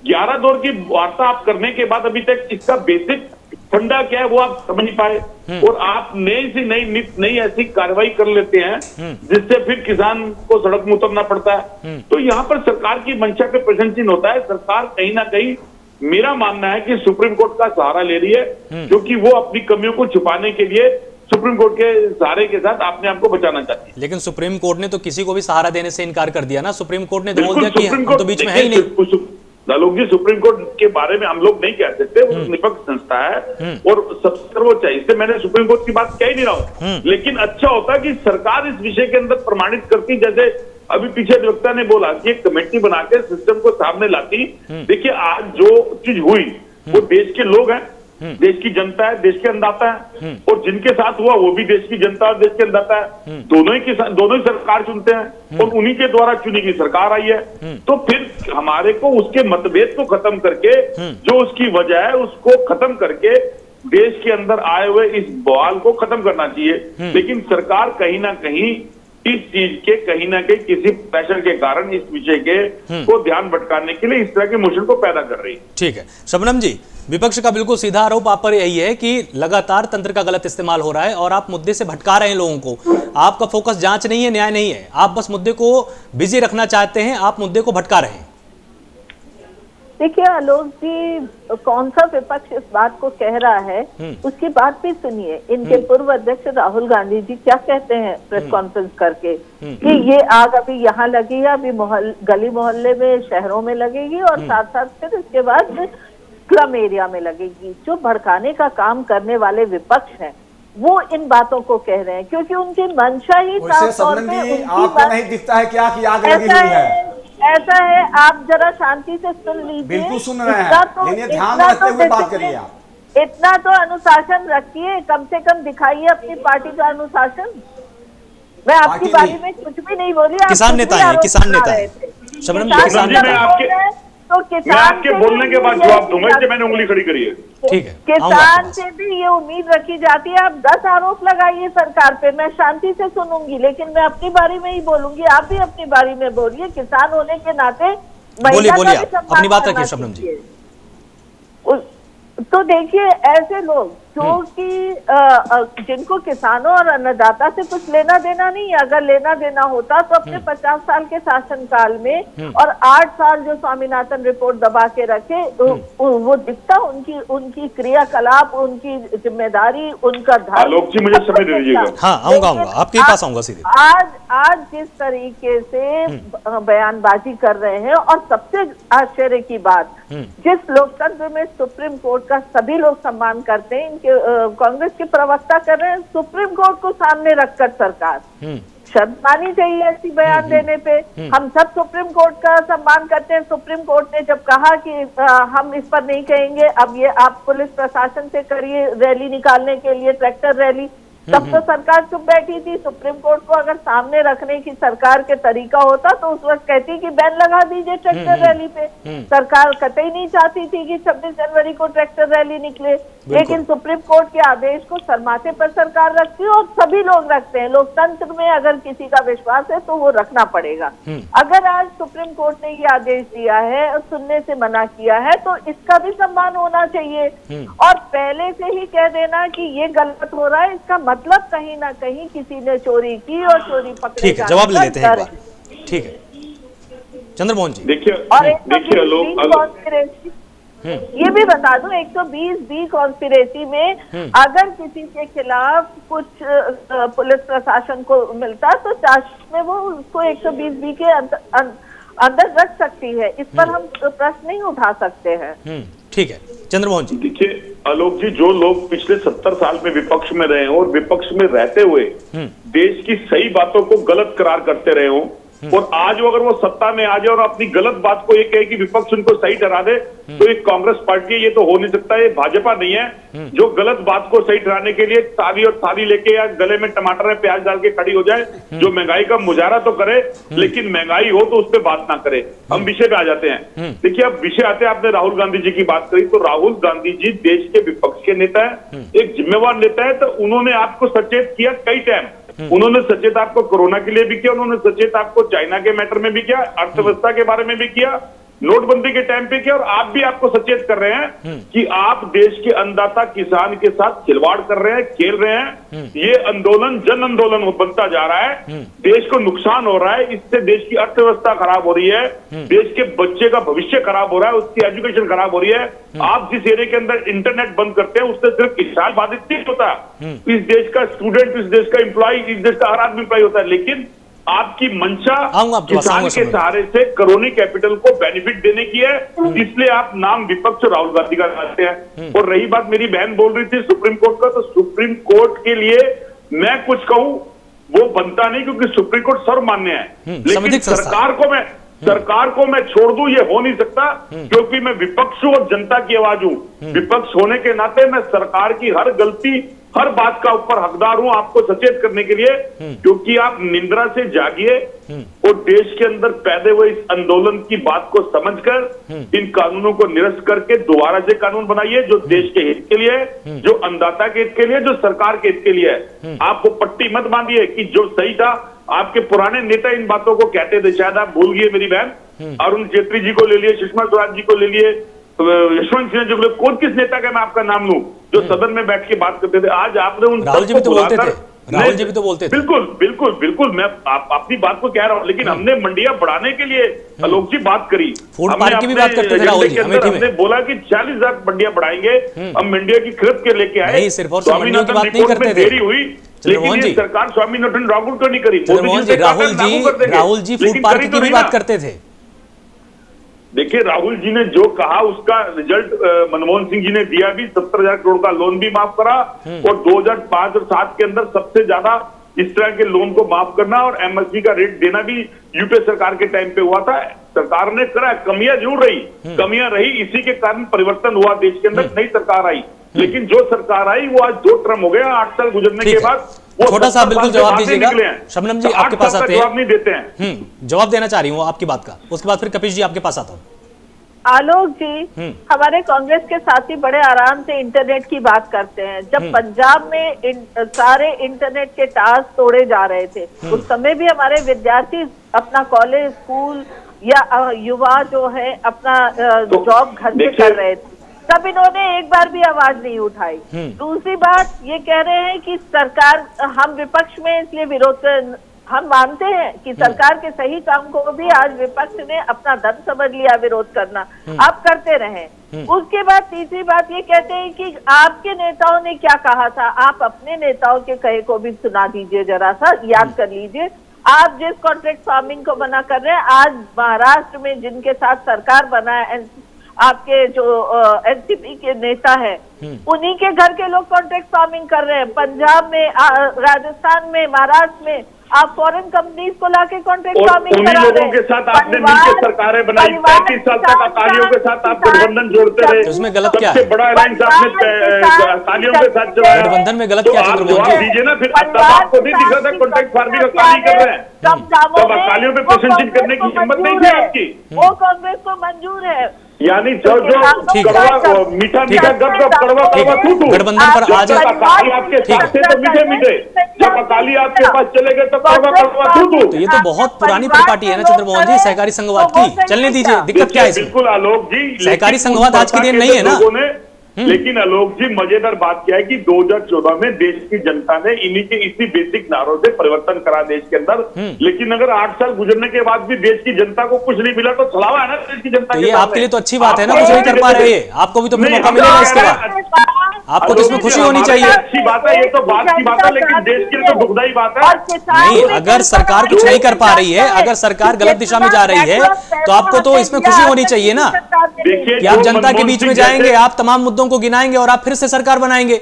11 दौर की वार्ता आप करने के बाद अभी तक इसका बेसिक फंडा क्या है वो आप समझ नहीं पाए और आप नई ऐसी कार्रवाई कर लेते हैं जिससे फिर किसान को सड़क में उतरना पड़ता है। तो यहाँ पर सरकार की मंशा पे प्रश्न चिन्ह होता है। सरकार कहीं ना कहीं मेरा मानना है कि सुप्रीम कोर्ट का सहारा ले रही है क्योंकि वो अपनी कमियों को छुपाने के लिए सुप्रीम कोर्ट के सहारे के साथ अपने आप को बचाना चाहती है। लेकिन सुप्रीम कोर्ट ने तो किसी को भी सहारा देने से इनकार कर दिया ना। सुप्रीम कोर्ट ने बोल दिया कि हम तो बीच में है ही नहीं। आलोक जी, सुप्रीम कोर्ट के बारे में हम लोग नहीं कह सकते, वो निष्पक्ष संस्था है और सबसे सर्वोच्च है। इससे मैंने सुप्रीम कोर्ट की बात कह ही नहीं रहा हूं, लेकिन अच्छा होता कि सरकार इस विषय के अंदर प्रमाणित करती। जैसे अभी पीछे अधिवक्ता ने बोला कि एक कमेटी बना के सिस्टम को सामने लाती। देखिए आज जो चीज हुई वो देश के लोग हैं, देश की जनता है, देश के अन्नदाता है और जिनके साथ हुआ वो भी देश की जनता और देश के अन्नदाता है। दोनों ही सरकार चुनते हैं और उन्हीं के द्वारा चुनी गई सरकार आई है। तो फिर हमारे को उसके मतभेद को खत्म करके जो उसकी वजह है उसको खत्म करके देश के अंदर आए हुए इस बवाल को खत्म करना चाहिए। लेकिन सरकार कहीं ना कहीं इस चीज के कहीं ना कहीं किसी प्रेशर के कारण इस विषय के को ध्यान भटकाने के लिए इस तरह के मोशन को पैदा कर रही है। ठीक है शबनम जी, विपक्ष का बिल्कुल सीधा आरोप आप पर यही है कि लगातार तंत्र का गलत इस्तेमाल हो रहा है और आप मुद्दे से भटका रहे हैं लोगों को। आपका फोकस जांच नहीं है, न्याय नहीं है, आप बस मुद्दे को बिजी रखना चाहते हैं, आप मुद्दे को भटका रहे हैं। देखिए आलोक जी, कौन सा विपक्ष इस बात को कह रहा है उसकी बात भी सुनिए। इनके पूर्व अध्यक्ष राहुल गांधी जी क्या कहते हैं प्रेस कॉन्फ्रेंस करके कि ये आग अभी यहाँ लगी है, अभी गली मोहल्ले में शहरों में लगेगी और साथ साथ फिर इसके बाद स्लम एरिया में लगेगी। जो भड़काने का काम करने वाले विपक्ष हैं वो इन बातों को कह रहे हैं क्योंकि उनकी मंशा ही साफ तौर पे आपको नहीं दिखता है क्या कि आग लगी हुई है? ऐसा है, आप जरा शांति से सुन लीजिए। बिल्कुल सुन रहे हैं, लेकिन ध्यान रखते हुए बात करिए आप। इतना तो अनुशासन रखिए, कम से कम दिखाइए अपनी पार्टी का अनुशासन। मैं आपकी बारे में कुछ भी नहीं बोली। किसान नेता है, किसान नेता है शबनम जी, किसान नेता। तो किसान आपके बोलने के बाद जवाब दूंगा, इसलिए मैंने उंगली खड़ी करी है। ठीक है, किसान से भी ये उम्मीद रखी जाती है। आप 10 आरोप लगाइए सरकार पे, मैं शांति से सुनूंगी, लेकिन मैं अपनी बारी में ही बोलूंगी। आप भी अपनी बारी में बोलिए। किसान होने के नाते बोलिए आप अपनी बात रखिए शबनम जी। तो देखिए ऐसे लोग जो कि जिनको किसानों और अन्नदाता से कुछ लेना देना नहीं, अगर लेना देना होता तो अपने 50 साल के शासनकाल में और 8 साल जो स्वामीनाथन रिपोर्ट दबा के रखे वो दिखता उनकी क्रियाकलाप, उनकी जिम्मेदारी, उनका धर्म। आलोक जी मुझे समय दे दीजिएगा। हाँ आऊंगा आपके पास आऊंगा सीधे। आज जिस तरीके से बयानबाजी कर रहे हैं और सबसे आश्चर्य की बात, जिस लोकतंत्र में सुप्रीम कोर्ट का सभी लोग सम्मान करते हैं, इनके कांग्रेस के प्रवक्ता कर रहे हैं सुप्रीम कोर्ट को सामने रखकर सरकार शर्म आनी चाहिए ऐसी बयान देने पे। हम सब सुप्रीम कोर्ट का सम्मान करते हैं। सुप्रीम कोर्ट ने जब कहा कि हम इस पर नहीं कहेंगे, अब ये आप पुलिस प्रशासन से करिए रैली निकालने के लिए, ट्रैक्टर रैली, तब तो सरकार चुप बैठी थी। सुप्रीम कोर्ट को अगर सामने रखने की सरकार के तरीका होता तो उस वक्त कहती कि बैन लगा दीजिए ट्रैक्टर रैली पे। सरकार कतई नहीं चाहती थी कि 26 जनवरी को ट्रैक्टर रैली निकले, लेकिन सुप्रीम कोर्ट के आदेश को सरमाथे पर सरकार रखती है और सभी लोग रखते हैं। लोकतंत्र में अगर किसी का विश्वास है तो वो रखना पड़ेगा। अगर आज सुप्रीम कोर्ट ने ये आदेश दिया है और सुनने से मना किया है तो इसका भी सम्मान होना चाहिए, और पहले से ही कह देना कि ये गलत हो रहा है, इसका मतलब कहीं ना कहीं किसी ने चोरी की और चोरी पकड़े। ठीक है, जवाब ले लेते हैं एक बार। ठीक है चंद्रमोहन जी। देखिए और देखिए ये भी बता दूं 120B कॉन्स्पिरेसी में अगर किसी के खिलाफ कुछ पुलिस प्रशासन को मिलता तो चार्जशीट में वो उसको 120B के अंदर रख सकती है। इस पर हम प्रश्न नहीं उठा सकते हैं। ठीक है चंद्रमोहन जी। देखिए आलोक जी, जो लोग पिछले 70 साल में विपक्ष में रहे हो और विपक्ष में रहते हुए देश की सही बातों को गलत करार करते रहे हो, और आज अगर वो सत्ता में आ जाए और अपनी गलत बात को ये कहे कि विपक्ष उनको सही ठहरा दे, तो ये कांग्रेस पार्टी है, ये तो हो नहीं सकता। ये भाजपा नहीं है जो गलत बात को सही ठहराने के लिए ताली और थाली लेके या गले में टमाटर में प्याज डाल के खड़ी हो जाए। जो महंगाई का मुजाहरा तो करे लेकिन महंगाई हो तो उस पर बात ना करे। हम विषय पे आ जाते हैं। देखिए अब विषय आते हैं, आपने राहुल गांधी जी की बात करी, तो राहुल गांधी जी देश के विपक्ष के नेता है, एक जिम्मेवार नेता है। तो उन्होंने आपको सचेत किया कई टाइम। उन्होंने सचेत आपको कोरोना के लिए भी किया, उन्होंने सचेत आपको चाइना के मैटर में भी किया, अर्थव्यवस्था के बारे में भी किया, नोटबंदी के टाइम पे किया, और आप भी आपको सचेत कर रहे हैं कि आप देश के अन्नदाता किसान के साथ खिलवाड़ कर रहे हैं, खेल रहे हैं। ये आंदोलन जन आंदोलन बनता जा रहा है, देश को नुकसान हो रहा है, इससे देश की अर्थव्यवस्था खराब हो रही है, देश के बच्चे का भविष्य खराब हो रहा है, उसकी एजुकेशन खराब हो रही है। आप जिस एरिया के अंदर इंटरनेट बंद करते हैं उससे सिर्फ किसान बाधित नहीं होता, इस देश का स्टूडेंट, इस देश का एम्प्लॉय, इस देश का हर आदमी एम्प्लॉय होता है। लेकिन आपकी मंशा किसान के सहारे से करोनी कैपिटल को बेनिफिट देने की है, इसलिए आप नाम विपक्ष राहुल गांधी का लगाते हैं। और रही बात, मेरी बहन बोल रही थी सुप्रीम कोर्ट का, तो सुप्रीम कोर्ट के लिए मैं कुछ कहूं वो बनता नहीं, क्योंकि सुप्रीम कोर्ट सर्वमान्य है। लेकिन सरकार को मैं छोड़ दूं ये हो नहीं सकता, क्योंकि मैं विपक्ष हूं और जनता की आवाज हूं। विपक्ष होने के नाते मैं सरकार की हर गलती, हर बात का ऊपर हकदार हूं आपको सचेत करने के लिए, क्योंकि आप निंद्रा से जागिए और देश के अंदर पैदा हुए इस आंदोलन की बात को समझकर इन कानूनों को निरस्त करके दोबारा से कानून बनाइए जो देश के हित के लिए है, जो अन्नदाता के हित के लिए, जो सरकार के हित के लिए है। आपको पट्टी मत बांधिए कि जो सही था, आपके पुराने नेता इन बातों को कहते थे, शायद आप भूल गए मेरी बहन। अरुण जेटली जी को ले लिए, सुषमा स्वराज जी को ले लिए, यशवंत सिन्हा जी को, कौन किस नेता का मैं आपका नाम लूं जो सदन में बैठ के बात करते थे। आज आपने उन राहुल जी भी तो बोलते थे, राहुल जी भी तो बोलते थे। बिल्कुल बिल्कुल बिल्कुल, मैं अपनी बात को कह रहा हूं, लेकिन हमने मंडियां बढ़ाने के लिए आलोक जी बात करी, फूड पार्क की भी बात करते थे राहुल जी, हमने बोला कि 40,000 मंडियां बढ़ाएंगे, हम मंडिया की खरीद के लेके आए। सिर्फ और मंडियों की बात नहीं करते थे, देरी हुई, लेकिन ये सरकार स्वामीनाथन लागू क्यों नहीं करी? राहुल जी फूड पार्क की भी बात करते थे। देखिए राहुल जी ने जो कहा उसका रिजल्ट मनमोहन सिंह जी ने दिया भी, 70,000 करोड़ का लोन भी माफ करा, और 2005 और 7 के अंदर सबसे ज्यादा इस तरह के लोन को माफ करना और एमएसपी का रेट देना भी यूपीए सरकार के टाइम पे हुआ था। सरकार ने करा, कमियां जरूर रही, कमियां रही, इसी के कारण परिवर्तन हुआ देश के अंदर, नई सरकार आई। लेकिन जो सरकार आई वो आज 2 टर्म हो गया, 8 साल गुजरने के बाद छोटा सा बिल्कुल जवाब दीजिएगा। शबनम जी आपके पास आते हैं, जवाब नहीं देते हैं। जवाब देना चाह रही हूँ आपकी बात का, उसके बाद फिर कपिश जी आपके पास आता हूँ। आलोक जी, हमारे कांग्रेस के साथी बड़े आराम से इंटरनेट की बात करते हैं। जब पंजाब में सारे इंटरनेट के टावर्स तोड़े जा रहे थे, उस समय भी हमारे विद्यार्थी अपना कॉलेज, स्कूल या युवा जो है अपना जॉब घर से कर रहे थे, तब इन्होंने एक बार भी आवाज नहीं उठाई। दूसरी बात ये कह रहे हैं कि सरकार, हम विपक्ष में इसलिए विरोध, हम मानते हैं कि सरकार के सही काम को भी आज विपक्ष ने अपना दम समझ लिया विरोध करना, आप करते रहें। उसके बाद तीसरी बात ये कहते हैं कि आपके नेताओं ने क्या कहा था, आप अपने नेताओं के कहे को भी सुना दीजिए, जरा सा याद कर लीजिए। आप जिस कॉन्ट्रैक्ट फार्मिंग को मना कर रहे हैं, आज महाराष्ट्र में जिनके साथ सरकार बना है, आपके जो एनसीपी के नेता है, उन्हीं के घर के लोग कॉन्ट्रैक्ट फार्मिंग कर रहे हैं। पंजाब में, राजस्थान में, महाराष्ट्र में आप फॉरेन कंपनीज को लाके कॉन्ट्रैक्ट और फार्मिंग उन्हीं करा लोगों रहे के साथ आपने मिलकर सरकारें बनाई, 35 साल तक अकालियों के साथ आप गठबंधन जोड़ते रहे। तो उसमें गलत क्या है? सबसे बड़ा अलायंस आपने अकालियों के साथ चलाया। गठबंधन में गलत क्या तो आप चंद्रमोहन जवाब जी? दीजिए ना फिर। तब आपको नहीं दिख रहा था कॉन्ट्रैक्ट फार्मिंग अकाली कर रहे हैं, तब अकालियों पे प्रशंसित करने की हिम्मत नहीं थी आपकी। वो कांग्रेस को मंजूर है। यानी जो कड़वा मीठा मीठा गप गप कड़वा कड़वा थू थू, गठबंधन पर आज अकाली आपके साथ थे तो मीठे मीठे, जब अकाली आपके पास चले गए तो कड़वा कड़वा थू थू। तो ये तो बहुत पुरानी परिपाटी है ना चंद्रमोहन जी, सहकारी संघवाद की। चलने दीजिए, दिक्कत क्या है इसमें? बिल्कुल आलोक जी, सहकारी संघवाद आज की देन नहीं है ना। लेकिन आलोक जी मजेदार बात क्या है कि 2014 में देश की जनता ने इन्हीं के इसी बेसिक नारों से परिवर्तन करा देश के अंदर। लेकिन अगर 8 साल गुजरने के बाद भी देश की जनता को कुछ नहीं मिला तो छलावा है ना देश की जनता। तो ये आपके लिए तो अच्छी बात है ना, कुछ नहीं कर पा रहे हैं, आपको भी तो फिर मौका मिलेगा इसके बाद। आपको तो इसमें खुशी होनी चाहिए। अच्छी बात है, ये तो बात की बात है, लेकिन देश के लिए तो दुखदाई बात है। नहीं, अगर सरकार कुछ नहीं कर पा रही है, अगर सरकार गलत दिशा में जा रही है तो आपको तो इसमें खुशी होनी चाहिए ना कि आप जनता के बीच में जाएंगे, आप तमाम मुद्दों को गिनाएंगे और आप फिर से सरकार बनाएंगे।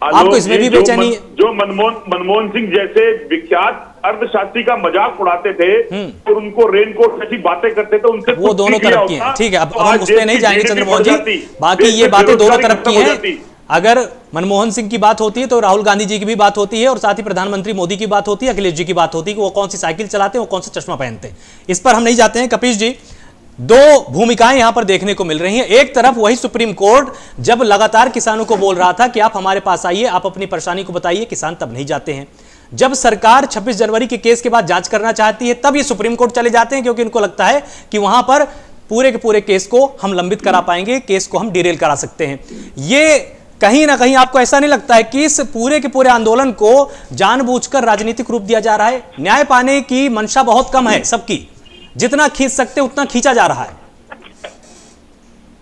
आपको इसमें भी बेचैनी है। जो मनमोहन सिंह जैसे विख्यात अर्थशास्त्री का मजाक उड़ाते थे और उनको रेनकोट जैसी बातें करते थे, उनसे वो दोनों तरफ की हैं। ठीक है, अब हम उस पर नहीं जाएंगे चंद्रमोहन जी, बाकी ये बातें दोनों तरफ की हैं। अगर मनमोहन सिंह की बात होती है तो राहुल गांधी जी की भी बात होती है और साथ ही प्रधानमंत्री मोदी की बात होती है, अखिलेश जी की बात होती है कि वो कौन सी साइकिल चलाते हैं, वो कौन सा चश्मा पहनते हैं। इस पर हम नहीं जाते हैं। कपीश जी, दो भूमिकाएं यहां पर देखने को मिल रही हैं। एक तरफ वही सुप्रीम कोर्ट जब लगातार किसानों को बोल रहा था कि आप हमारे पास आइए, आप अपनी परेशानी को बताइए, किसान तब नहीं जाते हैं। जब सरकार 26 जनवरी के केस के बाद जांच करना चाहती है तब ये सुप्रीम कोर्ट चले जाते हैं, क्योंकि इनको लगता है कि वहां पर पूरे के पूरे केस को हम लंबित करा पाएंगे, केस को हम डिरेल करा सकते हैं। ये कहीं ना कहीं आपको ऐसा नहीं लगता है कि इस पूरे के पूरे आंदोलन को जानबूझकर राजनीतिक रूप दिया जा रहा है? न्याय पाने की मंशा बहुत कम है सबकी, जितना खींच सकते उतना खींचा जा रहा है।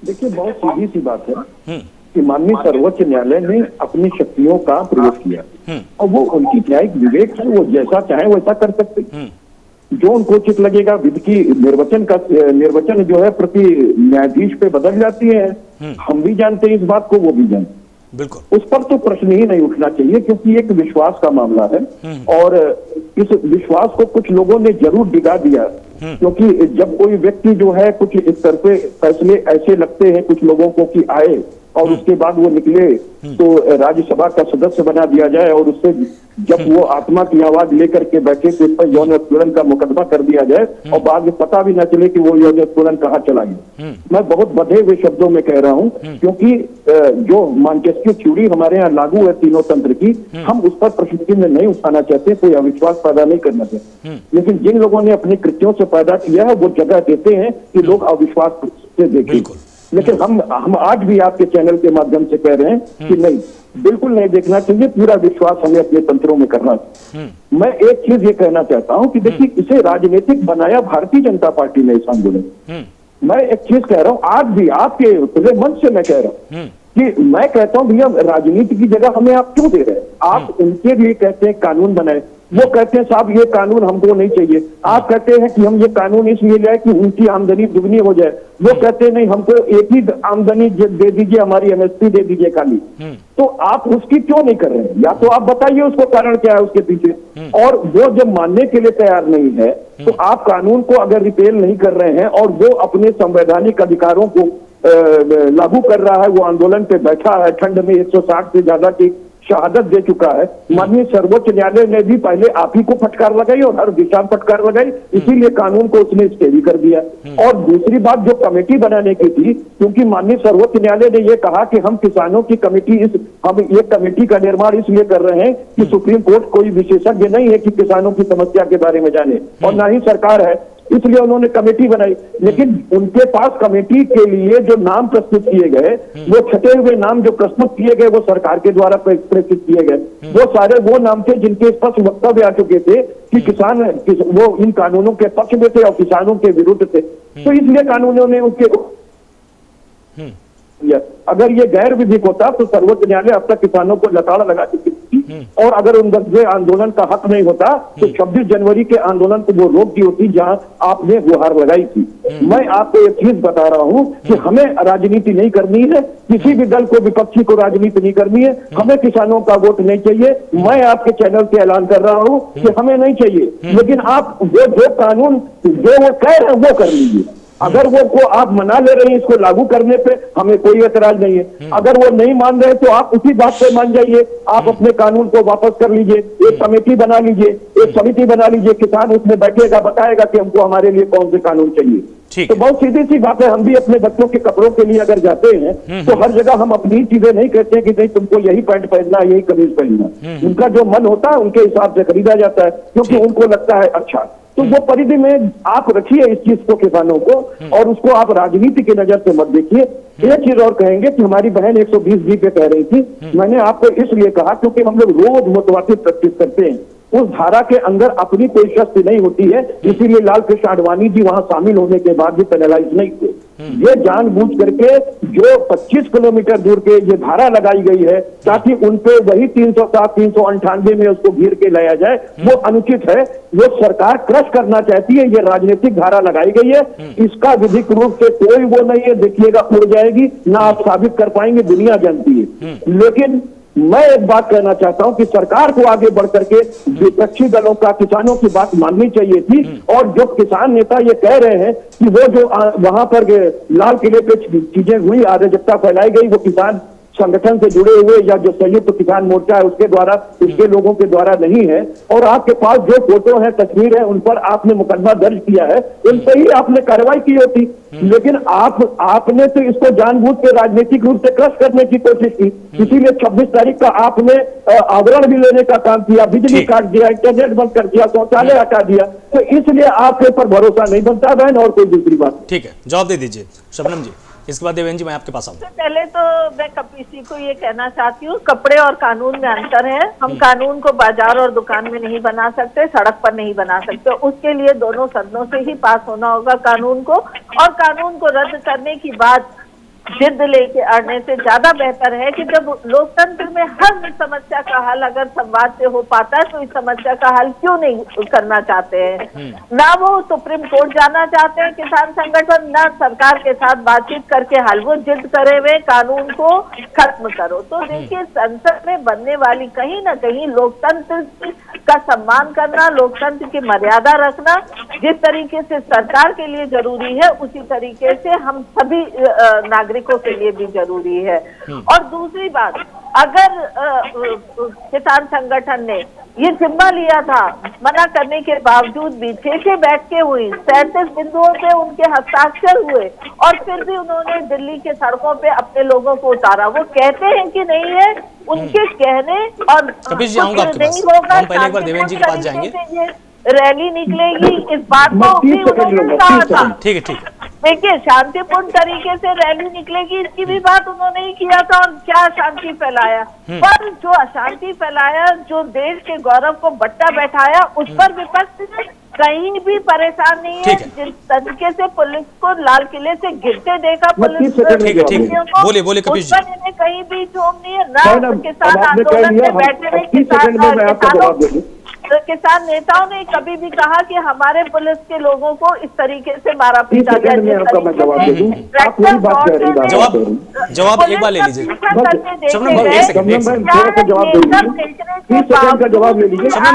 देखिए, बहुत सीधी सी बात है कि माननीय सर्वोच्च न्यायालय ने अपनी शक्तियों का प्रयोग किया और वो उनकी न्यायिक विवेक है, वो जैसा चाहे वैसा कर सकते। जो उनको उचित लगेगा, विधि की निर्वचन जो है प्रति न्यायाधीश पे बदल जाती है। हम भी जानते हैं इस बात को, वो भी जानते हैं। बिल्कुल, उस पर तो प्रश्न ही नहीं उठना चाहिए, क्योंकि एक विश्वास का मामला है और इस विश्वास को कुछ लोगों ने जरूर डिगा दिया, क्योंकि जब कोई व्यक्ति जो है कुछ इस तरह पे फैसले ऐसे लगते हैं कुछ लोगों को कि आए और उसके बाद वो निकले तो राज्यसभा का सदस्य बना दिया जाए और उससे जब वो आत्मा की आवाज लेकर के बैठे तो इस पर यौन उत्पीड़न का मुकदमा कर दिया जाए और बाद में पता भी न चले कि वो यौन उत्पीड़न कहाँ चला गया। मैं बहुत बधे हुए शब्दों में कह रहा हूँ, क्योंकि जो मांचेस्क्यू थ्योरी हमारे यहाँ लागू है तीनों तंत्र की, हम उस पर प्रश्न चिन्ह नहीं उठाना चाहते, कोई अविश्वास पैदा नहीं करना चाहते। लेकिन जिन लोगों ने अपने कृत्यों से पैदा किया है वो जगह देते हैं कि लोग अविश्वास से देखें। लेकिन हम आज भी आपके चैनल के माध्यम से कह रहे हैं कि नहीं, बिल्कुल नहीं देखना चाहिए, पूरा विश्वास हमें अपने तंत्रों में करना चाहिए। मैं एक चीज ये कहना चाहता हूं कि देखिए, इसे राजनीतिक बनाया भारतीय जनता पार्टी ने इस आंदोलन। मैं एक चीज कह रहा हूं, आज भी आपके खुले मंच से मैं कह रहा हूं कि मैं कहता हूं भैया, राजनीति की जगह हमें आप क्यों दे रहे हैं? आप उनके लिए कहते हैं कानून बनाए, वो कहते हैं साहब ये कानून हमको नहीं चाहिए। आप कहते हैं कि हम ये कानून इसलिए लाए कि उनकी आमदनी दुगनी हो जाए, वो कहते हैं नहीं हमको एक ही आमदनी दे दीजिए, हमारी एमएसपी दे दीजिए खाली। तो आप उसकी क्यों नहीं कर रहे हैं? या तो आप बताइए उसको कारण क्या है उसके पीछे। और वो जब मानने के लिए तैयार नहीं है तो आप कानून को अगर रिपेल नहीं कर रहे हैं और वो अपने संवैधानिक अधिकारों को लागू कर रहा है, वो आंदोलन पे बैठा है, ठंड में 160 से ज्यादा की शहादत दे चुका है। माननीय सर्वोच्च न्यायालय ने भी पहले आप ही को फटकार लगाई और हर दिशा में फटकार लगाई, इसीलिए कानून को उसने स्टे भी कर दिया। और दूसरी बात जो कमेटी बनाने की थी, क्योंकि माननीय सर्वोच्च न्यायालय ने यह कहा कि हम किसानों की कमेटी हम ये कमेटी का निर्माण इसलिए कर रहे हैं कि सुप्रीम कोर्ट कोई विशेषज्ञ नहीं है कि किसानों की समस्या के बारे में जाने, और ना ही सरकार है, इसलिए उन्होंने कमेटी बनाई। लेकिन उनके पास कमेटी के लिए जो नाम प्रस्तुत किए गए, वो छटे हुए नाम जो प्रस्तुत किए गए वो सरकार के द्वारा प्रेषित किए गए, वो सारे वो नाम थे जिनके स्पष्ट वक्तव्य आ चुके थे कि किसान वो इन कानूनों के पक्ष में थे और किसानों के विरुद्ध थे। तो इसलिए कानूनों ने उसके अगर ये गैर विधिक होता तो सर्वोच्च न्यायालय अब तक किसानों को लताड़ लगा चुकी थी और अगर उन 10वें आंदोलन का हक नहीं होता तो 26 जनवरी के आंदोलन को वो रोक दी होती जहां आपने गुहार लगाई थी। मैं आपको एक चीज बता रहा हूं कि हमें राजनीति नहीं करनी है, किसी भी दल को, विपक्षी को राजनीति नहीं करनी है, हमें किसानों का वोट नहीं चाहिए। मैं आपके चैनल पे ऐलान कर रहा हूं कि हमें नहीं चाहिए, लेकिन आप जो कानून जो वो कह रहे हैं वो कर लीजिए। अगर वो को आप मना ले रहे हैं इसको लागू करने पे, हमें कोई एतराज नहीं है। अगर वो नहीं मान रहे तो आप उसी बात पे मान जाइए, आप अपने कानून को वापस कर लीजिए, एक कमेटी बना लीजिए, एक समिति बना लीजिए, किसान उसमें बैठेगा, बताएगा कि हमको हमारे लिए कौन से कानून चाहिए। तो बहुत सीधी सी बात है, हम भी अपने बच्चों के कपड़ों के लिए अगर जाते हैं तो हर जगह हम अपनी चीजें नहीं कहते हैं कि नहीं तुमको यही पैंट पहनना, यही कमीज पहनना। उनका जो मन होता है उनके हिसाब से खरीदा जाता है, क्योंकि उनको लगता है अच्छा। तो वो परिधि में आप रखिए इस चीज को, किसानों को, और उसको आप राजनीति की नजर से मत देखिए। एक चीज और कहेंगे कि हमारी बहन 120 पे कह रही थी, मैंने आपको इसलिए कहा क्योंकि हम लोग रोज मुतवातिर प्रैक्टिस करते हैं, उस धारा के अंदर अपनी कोई शक्ति नहीं होती है, इसीलिए लाल कृष्ण आडवाणी जी वहां शामिल होने के बाद भी पेनलाइज नहीं हुए। ये जानबूझ करके जो 25 किलोमीटर दूर के ये धारा लगाई गई है ताकि उनपे वही 307, 398 में उसको घेर के लाया जाए, वो अनुचित है। वो सरकार क्रश करना चाहती है, ये राजनीतिक धारा लगाई गई है, इसका विधिक रूप से कोई वो नहीं है, देखिएगा उड़ जाएगी, ना आप साबित कर पाएंगे, दुनिया जानती है। लेकिन मैं एक बात कहना चाहता हूं कि सरकार को आगे बढ़ करके विपक्षी दलों का किसानों की बात माननी चाहिए थी। और जो किसान नेता ये कह रहे हैं कि वो जो वहां पर लाल किले पे चीजें हुई, अराजकता फैलाई गई, वो किसान संगठन से जुड़े हुए या जो संयुक्त किसान मोर्चा है उसके द्वारा, उसके लोगों के द्वारा नहीं है। और आपके पास जो फोटो है, तस्वीर है, उन पर आपने मुकदमा दर्ज किया है, उन पर ही आपने कार्रवाई की होती। लेकिन आपने तो इसको जानबूझ के राजनीतिक रूप से क्रश करने की कोशिश की। इसीलिए 26 तारीख का आपने आवरण भी लेने का काम किया, बिजली काट दिया, इंटरनेट बंद कर दिया, शौचालय हटा दिया। तो इसलिए आपके ऊपर भरोसा नहीं बनता बहन, और कोई दूसरी बात। ठीक है, जवाब दे दीजिए शबनम जी, इसके बाद देवेंद्र जी मैं आपके पास आऊंगा। पहले तो मैं कपीसी को ये कहना चाहती हूँ, कपड़े और कानून में अंतर है। हम कानून को बाजार और दुकान में नहीं बना सकते, सड़क पर नहीं बना सकते। उसके लिए दोनों सदनों से ही पास होना होगा कानून को, और कानून को रद्द करने की बात जिद लेके आने से ज्यादा बेहतर है कि जब लोकतंत्र में हर समस्या का हल अगर संवाद से हो पाता है, तो इस समस्या का हल क्यों नहीं करना चाहते हैं। ना वो सुप्रीम कोर्ट जाना चाहते हैं किसान संगठन, ना सरकार के साथ बातचीत करके हल, वो जिद करे हुए कानून को खत्म करो। तो देखिए, संसद में बनने वाली कहीं ना कहीं लोकतंत्र का सम्मान करना, लोकतंत्र की मर्यादा रखना जिस तरीके से सरकार के लिए जरूरी है, उसी तरीके से हम सभी नागरिकों के लिए भी जरूरी है। और दूसरी बात, अगर किसान संगठन ने ये जिम्मा लिया था मना करने के बावजूद भी, 6 बैठकें हुई, 37 बिंदुओं पे उनके हस्ताक्षर हुए, और फिर भी उन्होंने दिल्ली के सड़कों पे अपने लोगों को उतारा। वो कहते हैं कि नहीं है, उनके कहने और कपिश जी आऊंगा आपके पास। हम पहले एक बार देवेंद्र जी के पास जाएंगे। रैली निकलेगी, इस बात को भी उन्होंने कहा था। ठीक है, ठीक है। देखिए, शांतिपूर्ण तरीके से रैली निकलेगी, इसकी भी बात उन्होंने ही किया था, और क्या अशांति फैलाया। पर जो अशांति फैलाया, जो देश के गौरव को बट्टा बैठाया, उस पर विपक्ष कहीं भी परेशान नहीं है। जिस तरीके से पुलिस को लाल किले से गिरते देखा, पुलिस बोले कपिश जी, इन्हें कहीं भी चूम नहीं है। ना किसान आंदोलन में बैठे हुए किसान नेताओं ने कभी भी कहा कि हमारे पुलिस के लोगों को इस तरीके से मारा पीटा गया। जवाब एक बार ले लीजिए शबनम जी, एक सेकंड शबनम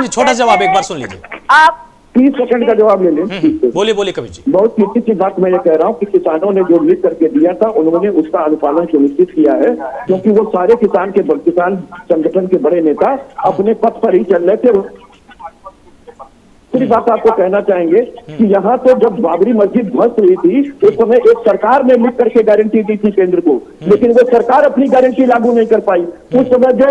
जी, छोटा जवाब एक बार सुन लीजिए। आप 30 सेकंड का जवाब ले लें। बोलिए कपिश जी। बहुत सीधी सी बात मैं ये कह रहा हूँ कि किसानों ने जो लिख करके दिया था, उन्होंने उसका अनुपालन सुनिश्चित किया है, क्योंकि वो सारे किसान संगठन के बड़े नेता अपने पथ पर ही चल रहे थे। दूसरी बात आपको कहना चाहेंगे कि यहाँ तो जब बाबरी मस्जिद ध्वस्त हुई थी, उस समय एक सरकार ने लिख करके गारंटी दी थी केंद्र को, लेकिन वो सरकार अपनी गारंटी लागू नहीं कर पाई। उस समय जो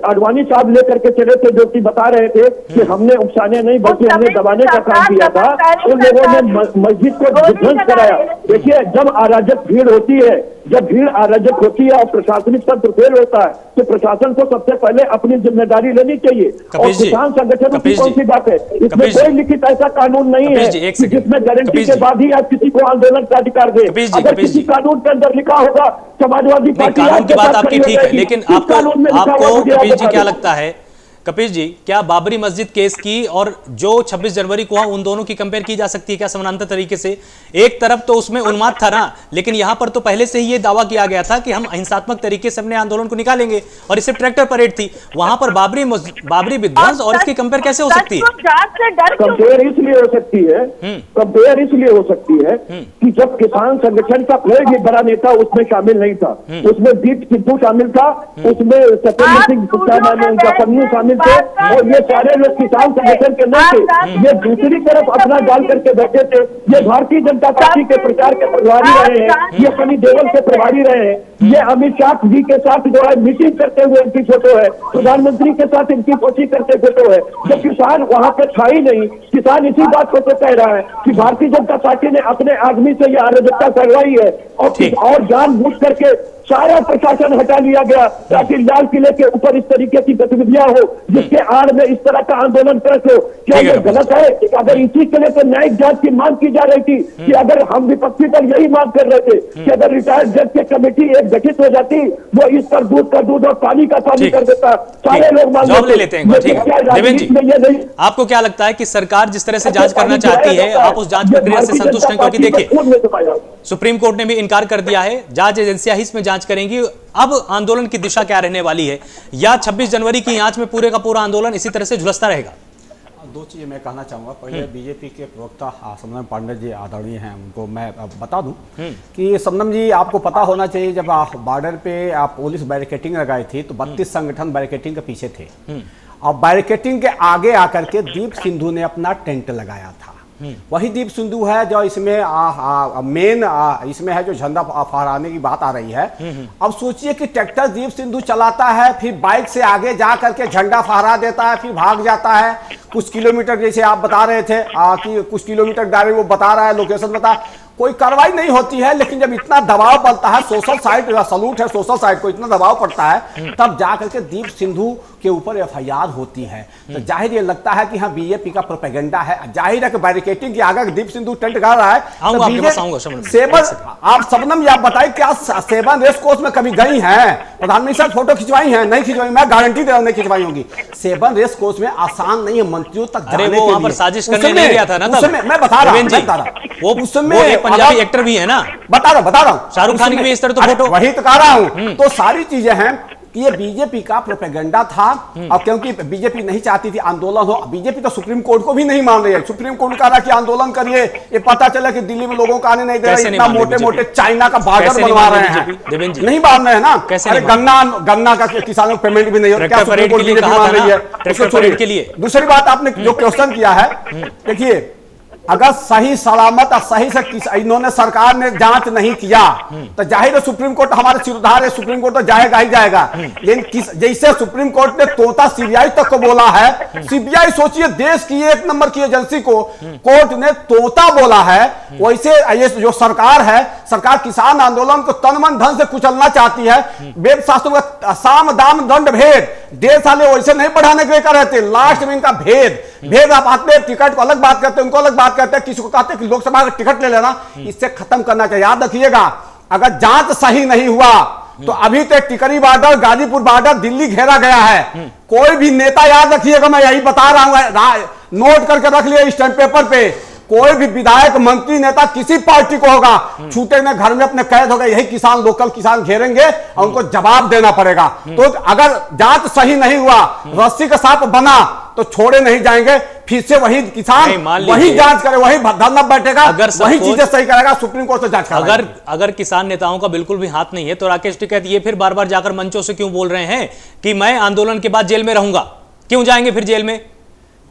आडवाणी साहब लेकर के चले थे, जो कि बता रहे थे कि हमने उकसाने नहीं बल्कि हमने दबाने का काम किया था, उन लोगों ने मस्जिद को ध्वस्त कराया। देखिए, जब अराजक भीड़ होती है, जब भीड़ अराजक होती है और प्रशासनिक तंत्र फेल होता है, तो प्रशासन को सबसे पहले अपनी जिम्मेदारी लेनी चाहिए। और किसान संगठनों की कौन सी बात है, इसमें कोई लिखित ऐसा कानून नहीं है जिसमें गारंटी के बाद ही आप किसी को आंदोलन का अधिकार दे। अगर किसी कानून के अंदर लिखा होगा समाजवादी पार्टी कानून की बात आपकी ठीक है, लेकिन आपको कपिश जी क्या लगता है कपिश जी, क्या बाबरी मस्जिद केस की और जो 26 जनवरी को हुआ उन दोनों की कंपेयर की जा सकती है क्या समानांतर तरीके से? एक तरफ तो उसमें उन्माद था ना, लेकिन यहां पर तो पहले से ही ये दावा किया गया था कि हम अहिंसात्मक तरीके से अपने आंदोलन को निकालेंगे और इससे ट्रैक्टर परेड थी। वहां पर बाबरी विध्वंस और इसकी कंपेयर कैसे हो सकती है? कंपेयर इसलिए हो सकती है, कंपेयर इसलिए हो सकती है कि जब किसान संगठन का कोई भी बड़ा नेता उसमें शामिल नहीं था, उसमें दीप सिद्धू शामिल था, उसमें सत्येंद्र सिंह उनका पन्नू शामिल थे, और ये सारे लोग किसान संगठन के लोग थे। ये दूसरी तरफ अपना डाल करके बैठे थे। ये भारतीय जनता पार्टी के प्रचार के प्रभारी रहे हैं, ये सनी देओल के प्रभारी रहे हैं, ये अमित शाह जी के साथ जो है मीटिंग करते हुए इनकी फोटो है, प्रधानमंत्री के साथ इनकी फोटो करते फोटो है। जब किसान वहां पे था ही नहीं, किसान इसी बात को तो कह रहा है कि भारतीय जनता पार्टी ने अपने आदमी से यह अराजकता करवाई है और जानबूझ करके सारा प्रशासन हटा लिया गया ताकि लाल किले के ऊपर इस तरीके की गतिविधियां हो जिसके आड़ में इस तरह का आंदोलन पेश हो। क्या ये गलत है? अगर इसी के लिए तो न्यायिक जांच की मांग की जा रही थी कि अगर हम विपक्षी दल यही मांग कर रहे थे कि अगर रिटायर्ड जज की कमेटी एक गठित हो जाती, वो इस पर दूध का दूध और पानी का पानी कर देता, सारे लोग मांग ले लेते हैं। ठीक है देवेंद्र जी, आपको क्या लगता है कि सरकार जिस तरह से जांच करना चाहती है, आप उस जांच प्रक्रिया से संतुष्ट हैं? क्योंकि देखिए सुप्रीम कोर्ट ने भी इनकार कर दिया है, जांच एजेंसियां ही इसमें जांच करेंगी। अब आंदोलन की दिशा क्या रहने वाली है, या 26 जनवरी की आंच में पूरे का पूरा आंदोलन इसी तरह से झुलसता रहेगा? दो चीज़ें मैं कहना चाहूँगा। पहले बीजेपी के प्रवक्ता समनम पांडे जी आदरणीय हैं, उनको मैं बता दूं कि समनम जी आपको पता होना चाहिए, जब बॉर्डर पे पुलिस बैरिकेटिंग लगाई थी तो 32 संगठन बैरिकेटिंग के पीछे थे, और बैरिकेटिंग के आगे आकर के दीप सिंधु ने अपना टेंट लगाया था। वही दीप सिंधु है जो इसमें मेन इसमें है जो झंडा फहराने की बात आ रही है। अब सोचिए कि ट्रैक्टर दीप सिंधु चलाता है, फिर बाइक से आगे जा करके झंडा फहरा देता है, फिर भाग जाता है कुछ किलोमीटर, जैसे आप बता रहे थे कि कुछ किलोमीटर गाड़ी वो बता रहा है, लोकेशन बता, कोई कार्रवाई नहीं होती है। लेकिन जब इतना दबाव पड़ता है, सोशल साइट सलूट है, सोशल साइट को इतना दबाव पड़ता है, तब जाकर के दीप सिंधु के ऊपर एफआईआर होती है। तो जाहिर ये लगता है कि हाँ बीजेपी का प्रोपेगेंडा है। जाहिर है कि बैरिकेटिंग के आगे दीप सिंधु टेंट गाड़ रहा है। सेवन आप शबनम आप बताइए क्या सेवन रेस कोर्स में कभी गई हैं? प्रधानमंत्री साहब फोटो खिंचवाई हैं? नहीं खिंचवाई, मैं गारंटी दे रहा हूं नहीं खिंचवाई होंगी। सेवन रेस कोर्स में आसान नहीं है मंत्रियों तक जाने के लिए। साजिश करने नहीं गया था ना तब? मैं बता रहा हूं, वो उसमें पंजाबी एक्टर भी है ना, बता रहा हूं शाहरुख खान की भी इस तरह तो फोटो, वही तो कह रहा हूं। तो सारी चीजें हैं कि ये बीजेपी का प्रोपेगेंडा था। और क्योंकि बीजेपी नहीं चाहती थी आंदोलन हो, बीजेपी तो सुप्रीम कोर्ट को भी नहीं मान रही है। सुप्रीम कोर्ट कह रहा कि आंदोलन करिए, ये पता चला कि दिल्ली में लोगों को आने नहीं दे रहे, इतना मोटे मोटे चाइना का बॉर्डर बनवा रहे हैं, नहीं मान रहे हैं ना। अरे गन्ना का किसानों को पेमेंट भी नहीं हो, क्या सुप्रीम कोर्ट बीजेपी मान रही है? उसको छोड़िए। दूसरी बात आपने जो क्वेश्चन किया है, देखिए अगर सही सलामत और सही से इन्होंने सरकार ने जांच नहीं किया तो जाहिर है सुप्रीम कोर्ट हमारे सिरधार है, सुप्रीम कोर्ट तो जाएगा ही जाएगा। लेकिन जैसे सुप्रीम कोर्ट ने तोता सीबीआई तक को बोला है, सीबीआई सोचिए देश की एक नंबर की एजेंसी को कोर्ट ने तोता बोला है, वैसे ये जो सरकार है, सरकार किसान आंदोलन को तन मन धन से कुचलना चाहती है। वेद शास्त्रों का साम दाम दंड भेद, देश वाले वैसे नहीं बढ़ाने के लिए कर रहे थे, लास्ट में इनका भेद आप आते हैं, टिकट को अलग बात करते हैं, उनको अलग बात कहते हैं, किसी को कहते हैं कि लोकसभा का टिकट ले लेना, इससे खत्म करना चाहिए। याद रखिएगा अगर जांच सही नहीं हुआ तो अभी तक टिकरी बॉर्डर, गाजीपुर बॉर्डर, दिल्ली घेरा गया है। कोई भी नेता, याद रखिएगा मैं यही बता रहा हूं, नोट करके रख लिया स्टैंप पेपर पे, कोई भी विधायक मंत्री नेता किसी पार्टी को होगा, छूटे में घर में अपने कैद हो गए, यही किसान लोकल किसान घेरेंगे और उनको जवाब देना पड़ेगा। तो अगर जांच सही नहीं हुआ, रस्सी का सांप बना तो छोड़े नहीं जाएंगे, फिर से वही किसान वही जांच करे, वही धरना बैठेगा, वही चीजें सही करेगा, सुप्रीम कोर्ट से जांच करेगा। अगर किसान नेताओं का बिल्कुल भी हाथ नहीं है तो राकेश टिकैत ये फिर बार बार जाकर मंचों से क्यों बोल रहे हैं कि मैं आंदोलन के बाद जेल में रहूंगा? क्यों जाएंगे फिर जेल में?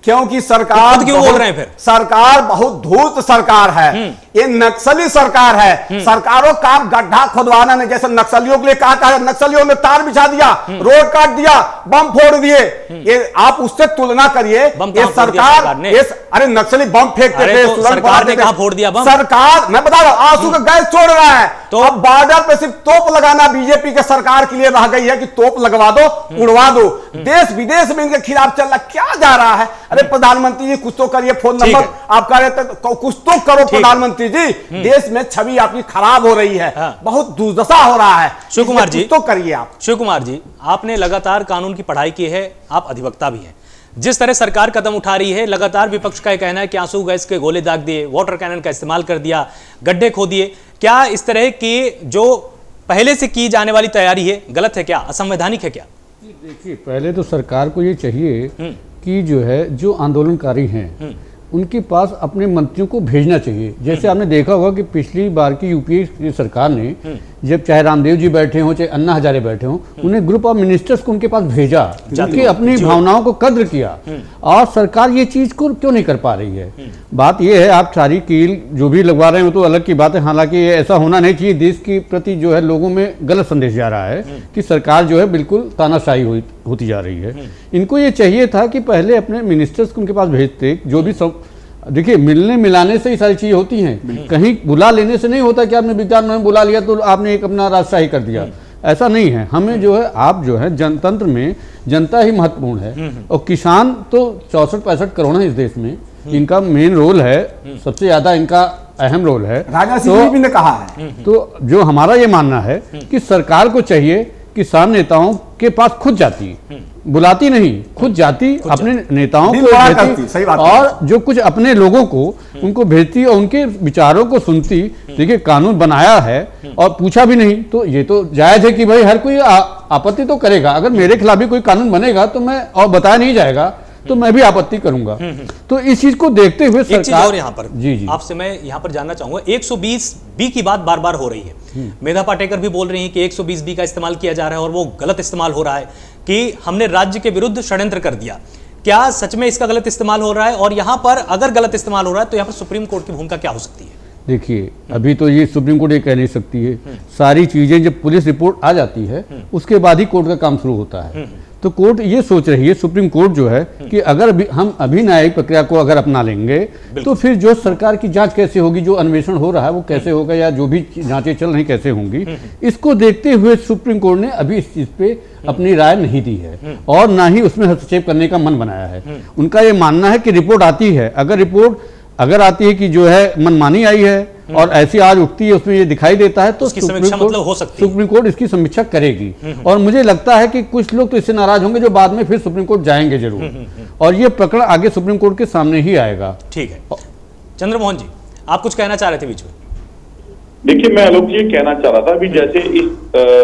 क्योंकि सरकार क्यों बोल रहे हैं फिर? सरकार बहुत धूर्त सरकार है, ये नक्सली सरकार है। सरकारों का गड्ढा खुदवाना नहीं, जैसे नक्सलियों के लिए कहा, नक्सलियों ने तार बिछा दिया, रोड काट दिया, बम फोड़ दिए, ये आप उससे तुलना करिए। ये सरकार अरे नक्सली बम फेंकते अरे थे, तो सुरंग सरकार बनाते ने थे। कहाँ फोड़ दिया बम? सरकार, मैं बता रहा हूं, आंसू का गैस छोड़ रहा है। तो अब बॉर्डर पे सिर्फ तोप लगाना बीजेपी के सरकार के लिए रह गई है कि तोप लगवा दो, उड़वा दो। देश विदेश में इनके खिलाफ चल रहा क्या जा रहा है? अरे प्रधानमंत्री जी कुछ तो करिए, फोन ठीक नंबर है। आप कह रहे थे तो कुछ तो करो प्रधानमंत्री जी। देश में छवि आपकी खराब हो रही है, हाँ। बहुत दुर्दशा हो रहा है। शिव कुमार जी, कुछ तो करिए आप। शिव कुमार जी, आपने लगातार कानून की पढ़ाई की है, आप अधिवक्ता भी हैं। जिस तरह सरकार कदम उठा रही है, लगातार विपक्ष का यह कहना है कि आंसू गैस के गोले दाग दिए, वाटर कैनन का इस्तेमाल कर दिया, गड्ढे खोद दिए, क्या इस तरह की जो पहले से की जाने वाली तैयारी है गलत है क्या, असंवैधानिक है क्या? देखिए, पहले तो सरकार को ये चाहिए कि जो है जो आंदोलनकारी हैं उनके पास अपने मंत्रियों को भेजना चाहिए। जैसे आपने देखा होगा कि पिछली बार की यूपीए की सरकार ने जब चाहे रामदेव जी बैठे हों चाहे अन्ना हजारे बैठे हों, उन्हें ग्रुप ऑफ मिनिस्टर्स को उनके पास भेजा, उनकी अपनी भावनाओं को कद्र किया। और सरकार ये चीज को क्यों नहीं कर पा रही है? बात ये है, आप सारी कील जो भी लगवा रहे हो तो अलग की बात है, हालांकि ये ऐसा होना नहीं चाहिए। देश के प्रति जो है लोगों में गलत संदेश जा रहा है कि सरकार जो है बिल्कुल तानाशाही होती जा रही है। इनको ये चाहिए था कि पहले अपने मिनिस्टर्स को उनके पास भेजते, जो भी सब देखिए मिलने मिलाने से ही सारी चीजें होती हैं, कहीं बुला लेने से नहीं होता कि आपने विज्ञान में बुला लिया तो आपने एक अपना राजशाही कर दिया, ऐसा नहीं है। हमें जो है आप जो है जनतंत्र में जनता ही महत्वपूर्ण है, और किसान तो 64-65 करोड़ है इस देश में, इनका मेन रोल है, सबसे ज्यादा इनका अहम रोल है। राजनाथ सिंह जी ने कहा है। तो जो हमारा ये मानना है कि सरकार को चाहिए किसान नेताओं के पास खुद जाती, बुलाती नहीं, खुद जाती, अपने नेताओं को भेजती, सही बात और जो कुछ अपने लोगों को उनको भेजती और उनके विचारों को सुनती। देखिए, कानून बनाया है और पूछा भी नहीं, तो ये तो जायज है कि भाई हर कोई आपत्ति तो करेगा। अगर मेरे खिलाफ भी कोई कानून बनेगा तो मैं, और बताया नहीं जाएगा तो मैं भी आपत्ति करूंगा। तो इस चीज को देखते हुए एक चीज और यहाँ पर जी आपसे मैं यहाँ पर जानना चाहूंगा, 120B की बात बार बार हो रही है। मेधा पाटेकर भी बोल रही हैं कि 120B का इस्तेमाल किया जा रहा है और वो गलत इस्तेमाल हो रहा है, कि हमने राज्य के विरुद्ध षड्यंत्र कर दिया। क्या सच में इसका गलत इस्तेमाल हो रहा है? और यहाँ पर अगर गलत इस्तेमाल हो रहा है तो यहाँ पर सुप्रीम कोर्ट की भूमिका क्या हो सकती है? देखिए, अभी तो ये सुप्रीम कोर्ट ये कह नहीं सकती है। सारी चीजें जब पुलिस रिपोर्ट आ जाती है उसके बाद ही कोर्ट का काम शुरू होता है। तो कोर्ट ये सोच रही है, सुप्रीम कोर्ट जो है, कि अगर हम अभी न्यायिक प्रक्रिया को अगर अपना लेंगे तो फिर जो सरकार की जांच कैसे होगी, जो अन्वेषण हो रहा है वो कैसे होगा, या जो भी जांचें चल रही कैसे होंगी, इसको देखते हुए सुप्रीम कोर्ट ने अभी इस चीज पे अपनी राय नहीं दी है और ना ही उसमें हस्तक्षेप करने का मन बनाया है। उनका ये मानना है कि रिपोर्ट आती है, अगर रिपोर्ट अगर आती है कि जो है मनमानी आई है और ऐसी आज उठती है, उसमें ये दिखाई देता है, तो सुप्रीम कोर्ट इसकी समीक्षा करेगी। और मुझे लगता है कि कुछ लोग तो इससे नाराज होंगे जो बाद में फिर सुप्रीम कोर्ट जाएंगे जरूर, और ये प्रकरण आगे सुप्रीम कोर्ट के सामने ही आएगा। ठीक है, चंद्रमोहन जी आप कुछ कहना चाह रहे थे बीच में? देखिए, मैं आलोक जी कहना चाह रहा था, अभी जैसे इस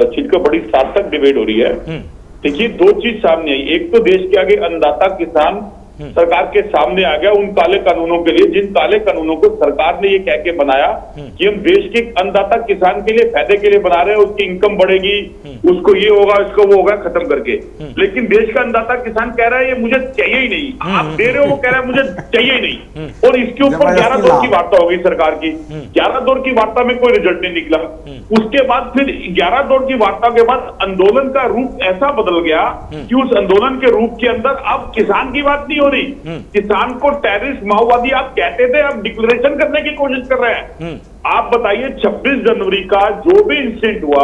चीज का बड़ी सार्थक डिबेट हो रही है। देखिए, दो चीज सामने आई। एक तो देश के आगे अन्नदाता किसान सरकार के सामने आ गया उन काले कानूनों के लिए, जिन काले कानूनों को सरकार ने ये कह के बनाया कि हम देश के अन्नदाता किसान के लिए फायदे के लिए बना रहे हैं, उसकी इनकम बढ़ेगी, उसको ये होगा, इसको वो होगा, खत्म करके। लेकिन देश का अन्नदाता किसान कह रहा है ये मुझे चाहिए ही नहीं, आप दे रहे हो, वो कह रहा है मुझे चाहिए ही नहीं। और इसके ऊपर 11 दौर की वार्ता हो गई सरकार की। 11 दौर की वार्ता में कोई रिजल्ट नहीं निकला। उसके बाद फिर 11 दौर की वार्ता के बाद आंदोलन का रूप ऐसा बदल गया कि उस आंदोलन के रूप के अंदर अब किसान की बात नहीं हो रही। किसान को टेररिस्ट माओवादी आप कहते थे, अब डिक्लेरेशन करने की कोशिश कर रहे हैं। आप बताइए, 26 जनवरी का जो भी इंसिडेंट हुआ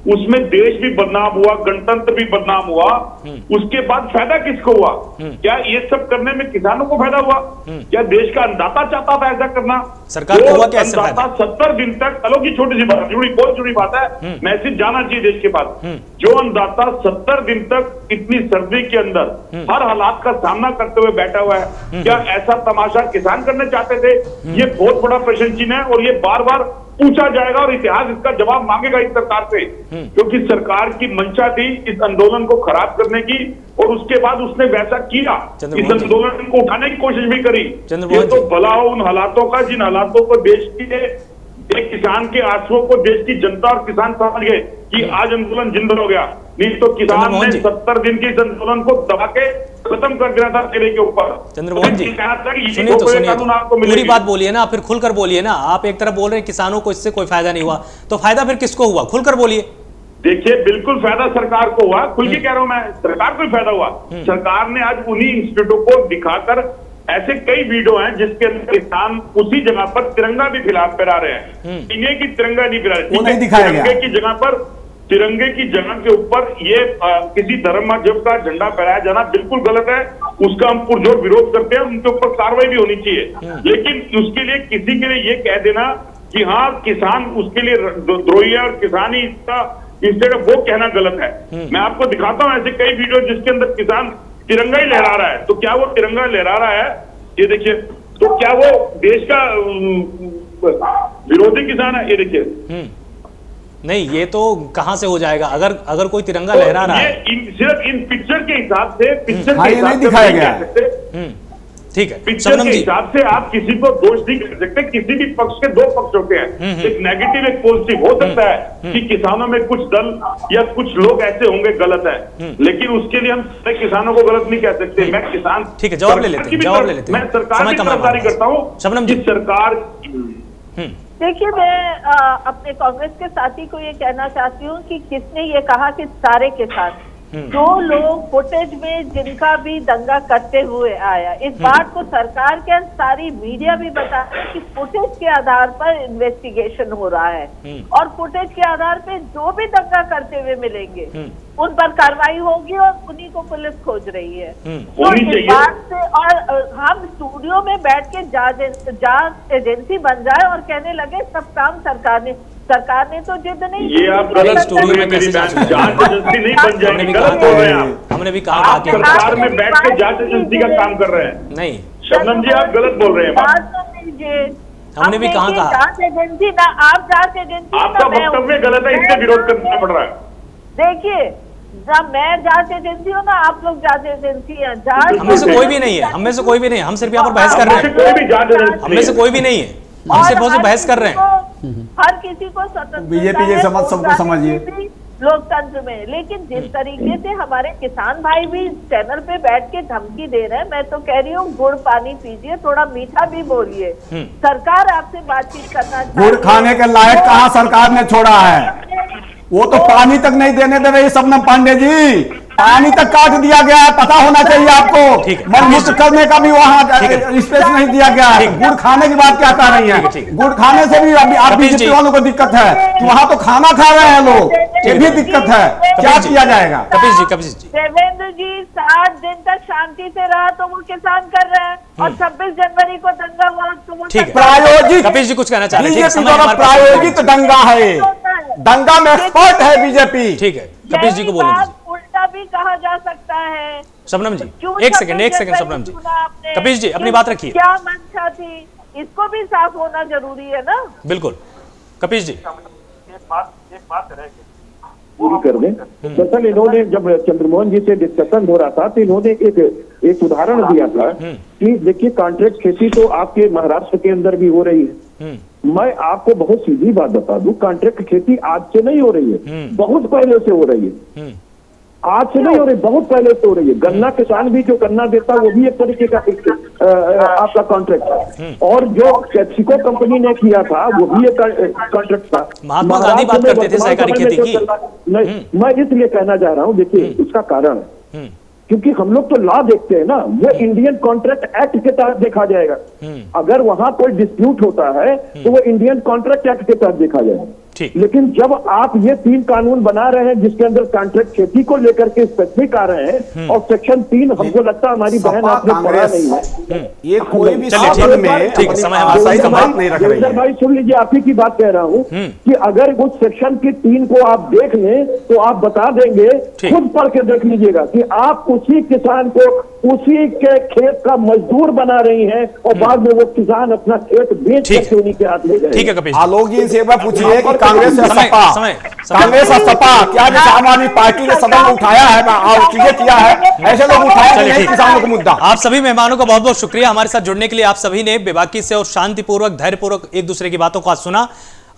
उसमें देश भी बदनाम हुआ, गणतंत्र भी बदनाम हुआ। उसके बाद फायदा किसको हुआ? क्या ये सब करने में किसानों को फायदा हुआ? क्या देश का अन्नदाता चाहता था ऐसा करना? सरकार को हुआ क्या इससे फायदा? 70 दिन तक, चलो की छोटी सी बात, जुड़ी बहुत जुड़ी बात है, मैसेज जाना चाहिए देश के पास। जो अन्नदाता 70 दिन तक इतनी सर्दी के अंदर हर हालात का सामना करते हुए बैठा हुआ है, क्या ऐसा तमाशा किसान करना चाहते थे? ये बहुत बड़ा प्रश्न चिन्ह है और ये बार बार पूछा जाएगा और इतिहास इसका जवाब मांगेगा इस सरकार से, क्योंकि सरकार की मंशा थी इस आंदोलन को खराब करने की और उसके बाद उसने वैसा किया। इस आंदोलन को उठाने की कोशिश भी करी। ये तो भला हो उन हालातों का जिन हालातों को देश के एक किसान के आंसुओं को देश की जनता और किसान समझ गए कि आज आंदोलन जिंदा हो गया। नहीं तो किसान ने 70 दिन के इस आंदोलन को दबा के खत्म कर देना था तेरे के ऊपर। चंद्रमोहन जी सुनिए तो पूरी बात बोलिए ना, फिर खुलकर बोलिए ना। आप एक तरफ बोल रहे हैं किसानों को इससे कोई फायदा नहीं हुआ, तो फायदा फिर किसको हुआ? खुलकर बोलिए। देखिए, बिल्कुल फायदा सरकार को हुआ, खुल के कह रहा हूं मैं, सरकार को ही फायदा हुआ। सरकार ने आज उन्हीं इंस्टीट्यूटों को दिखाकर ऐसे कई वीडियो हैं जिसके अंदर किसान उसी जगह पर तिरंगा भी फहरा रहे हैं, इन्हें की तिरंगा नहीं फहरा रहे, वो नहीं दिखाया गया। तिरंगे की जगह पर, तिरंगे की जगह के ऊपर ये किसी धर्म मजहब का झंडा फहराया जाना बिल्कुल गलत है। उसका हम पुरजोर विरोध करते हैं, उनके ऊपर कार्रवाई भी होनी चाहिए। लेकिन उसके लिए किसी के लिए ये कह देना कि हाँ किसान उसके लिए द्रोही है और किसान ही इसका इंस्टेड ऑफ वो कहना गलत है। मैं आपको दिखाता हूँ ऐसे कई वीडियो जिसके अंदर किसान तिरंगा ही लहरा रहा है। तो क्या वो तिरंगा लहरा रहा है, ये देखिए, तो क्या वो देश का विरोधी किसान है? ये देखिए, नहीं, ये तो कहां से हो जाएगा अगर कोई तिरंगा तो लहरा रहा है। सिर्फ इन पिक्चर के हिसाब से, पिक्चर हाँ, के ये नहीं हिसाब से दिखाया नहीं गया कह सकते। ठीक है पिक्चर शबनम के जी, हिसाब से आप किसी को दोष नहीं कर सकते। किसी भी पक्ष के दो पक्ष होते हैं, एक नेगेटिव एक पॉजिटिव। हो सकता है कि किसानों में कुछ दल या कुछ लोग ऐसे होंगे गलत है, लेकिन उसके लिए हम सारे किसानों को गलत नहीं कह सकते। मैं किसान, ठीक है, जवाब ले लेते हैं। मैं सरकार की तरफदारी करता हूँ शबनम जी, सरकार। देखिए, मैं अपने कांग्रेस के साथी को ये कहना चाहती हूँ कि किसने ये कहा कि सारे किसान, जो लोग फुटेज में जिनका भी दंगा करते हुए आया, इस बात को सरकार के सारी मीडिया भी बता रही है कि फुटेज के आधार पर इन्वेस्टिगेशन हो रहा है और फुटेज के आधार पे जो भी दंगा करते हुए मिलेंगे उन पर कार्रवाई होगी और उन्हीं को पुलिस खोज रही है। तो इस बात से, और हम स्टूडियो में बैठ के जांच एजेंसी बन जाए और कहने लगे सब काम सरकार ने तो जिद नहीं, ये आप गलत स्टूडियो में कैसे जांच एजेंसी नहीं बन जाएगी, गलत बोल रहे हैं आप। हमने भी कहा आप सरकार में बैठ के जांच एजेंसी का काम कर रहे हैं। नहीं शबनम जी, आप गलत बोल रहे हैं। बात तो लीजिए, हमने भी कहा जांच एजेंसी ना, आप जांच एजेंसी, आपका वक्तव्य गलत है, इससे विरोध करना पड़ रहा है। देखिए, जब मैं जांच एजेंसी हूँ ना, आप लोग जांच एजेंसी हैं। जांच हम में से कोई भी नहीं है, हम में से कोई भी नहीं है, हम सिर्फ यहाँ पर बहस कर रहे हैं। कोई भी जांच एजेंसी हम में से कोई भी नहीं है, हम सिर्फ उससे बहस कर रहे हैं। हर किसी को स्वतंत्रता बीजेपी ये समझ सबको समझिए लोकतंत्र में, लेकिन जिस तरीके से हमारे किसान भाई भी चैनल पे बैठ के धमकी दे रहे हैं, मैं तो कह रही हूँ गुड़ पानी पीजिए, थोड़ा मीठा भी बोलिए। सरकार आपसे बातचीत करना चाहिए। गुड़ खाने के लायक कहाँ सरकार ने छोड़ा है? वो तो पानी तक नहीं देने दे रही शबनम पांडे जी, पानी तक काट दिया गया है, पता होना चाहिए आपको। मनमुक्त करने का भी वहाँ स्पेस नहीं दिया गया है। गुड़ खाने की बात क्या कर रही है? गुड़ खाने से भी आप बीजेपी वालों को दिक्कत है, तो वहाँ तो खाना खा रहे हैं लोग, ये भी दिक्कत है। क्या किया जाएगा? कपिल जी देवेंद्र जी 60 दिन तक शांति से रहा तो वो किसान कर रहे हैं, और 26 जनवरी को दंगा हुआ तो वो प्रायोजित, कपिल जी कुछ कहना चाह रहे हैं? बीजेपी द्वारा प्रायोजित दंगा है, दंगा में एक्सपर्ट है बीजेपी। ठीक है, कपिल जी को बोलने दीजिए। उल्टा भी कहा जा सकता है। शबनम जी, एक सेकंड शबनम जी, कपिल जी अपनी बात रखिए। क्या मंशा थी, इसको भी साफ होना जरूरी है ना। बिल्कुल, कपिल जी एक बात रहेगी पूरी कर दें। दरअसल इन्होंने जब चंद्रमोहन जी से डिस्कशन हो रहा था तो इन्होंने एक उदाहरण दिया था कि देखिए कॉन्ट्रैक्ट खेती तो आपके महाराष्ट्र के अंदर भी हो रही है। मैं आपको बहुत सीधी बात बता दूं, कॉन्ट्रैक्ट खेती आज से नहीं हो रही है, बहुत पहले से हो रही है। आज से नहीं हो रही, बहुत पहले से हो रही है। गन्ना किसान भी जो गन्ना देता है वो भी एक तरीके का आपका कॉन्ट्रैक्ट है, और जो कैप्सिको कंपनी ने किया था वो भी एक कॉन्ट्रैक्ट था। महात्मा गांधी बात करते थे सहकारी खेती की। नहीं, मैं इसलिए कहना चाह रहा हूँ, देखिए उसका कारण है क्योंकि हम लोग तो लॉ देखते हैं ना, वो इंडियन कॉन्ट्रैक्ट एक्ट के तहत देखा जाएगा। अगर वहां कोई डिस्प्यूट होता है तो वो इंडियन कॉन्ट्रैक्ट एक्ट के तहत देखा जाएगा। लेकिन जब आप ये 3 कानून बना रहे हैं जिसके अंदर कॉन्ट्रैक्ट खेती को लेकर के स्पेसिफिक आ रहे हैं, और सेक्शन 3 हमको लगता है हमारी बहन आपने पढ़ा नहीं है। ये कोई भी संसद में सही का बात नहीं रख रही है। भाई सुन लीजिए, आप ही की बात कह रहा हूँ कि अगर उस सेक्शन की 3 को आप देख लें तो आप बता देंगे, खुद पढ़ के देख लीजिएगा कि आप उसी किसान को उसी के खेत का मजदूर बना रही हैं और बाद में वो किसान अपना खेत बेच करके उन्हीं के हाथ ले जाए। ठीक है कपिल, आलोक जी से एक बार पूछिए कि कांग्रेस और सपा क्या जैसे आम आदमी पार्टी ने सदन में उठाया है और चीजें किया है, ऐसे लोग उठाए किसानों का मुद्दा। आप सभी मेहमानों का बहुत बहुत शुक्रिया हमारे साथ जुड़ने के लिए। आप सभी ने बेबाकी से और शांतिपूर्वक धैर्यपूर्वक एक दूसरे की बातों को आज सुना,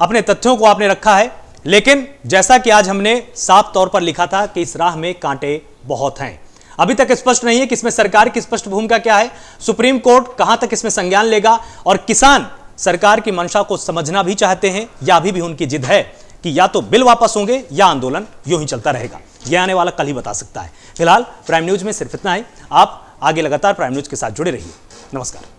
अपने तथ्यों को आपने रखा है। लेकिन जैसा कि आज हमने साफ तौर पर लिखा था कि इस राह में कांटे बहुत हैं। अभी तक स्पष्ट नहीं है कि इसमें सरकार की स्पष्ट भूमिका क्या है, सुप्रीम कोर्ट कहां तक इसमें संज्ञान लेगा, और किसान सरकार की मंशा को समझना भी चाहते हैं या अभी भी उनकी जिद है कि या तो बिल वापस होंगे या आंदोलन यूं ही चलता रहेगा। यह आने वाला कल ही बता सकता है। फिलहाल प्राइम न्यूज में सिर्फ इतना ही। आप आगे लगातार प्राइम न्यूज के साथ जुड़े रहिए। नमस्कार।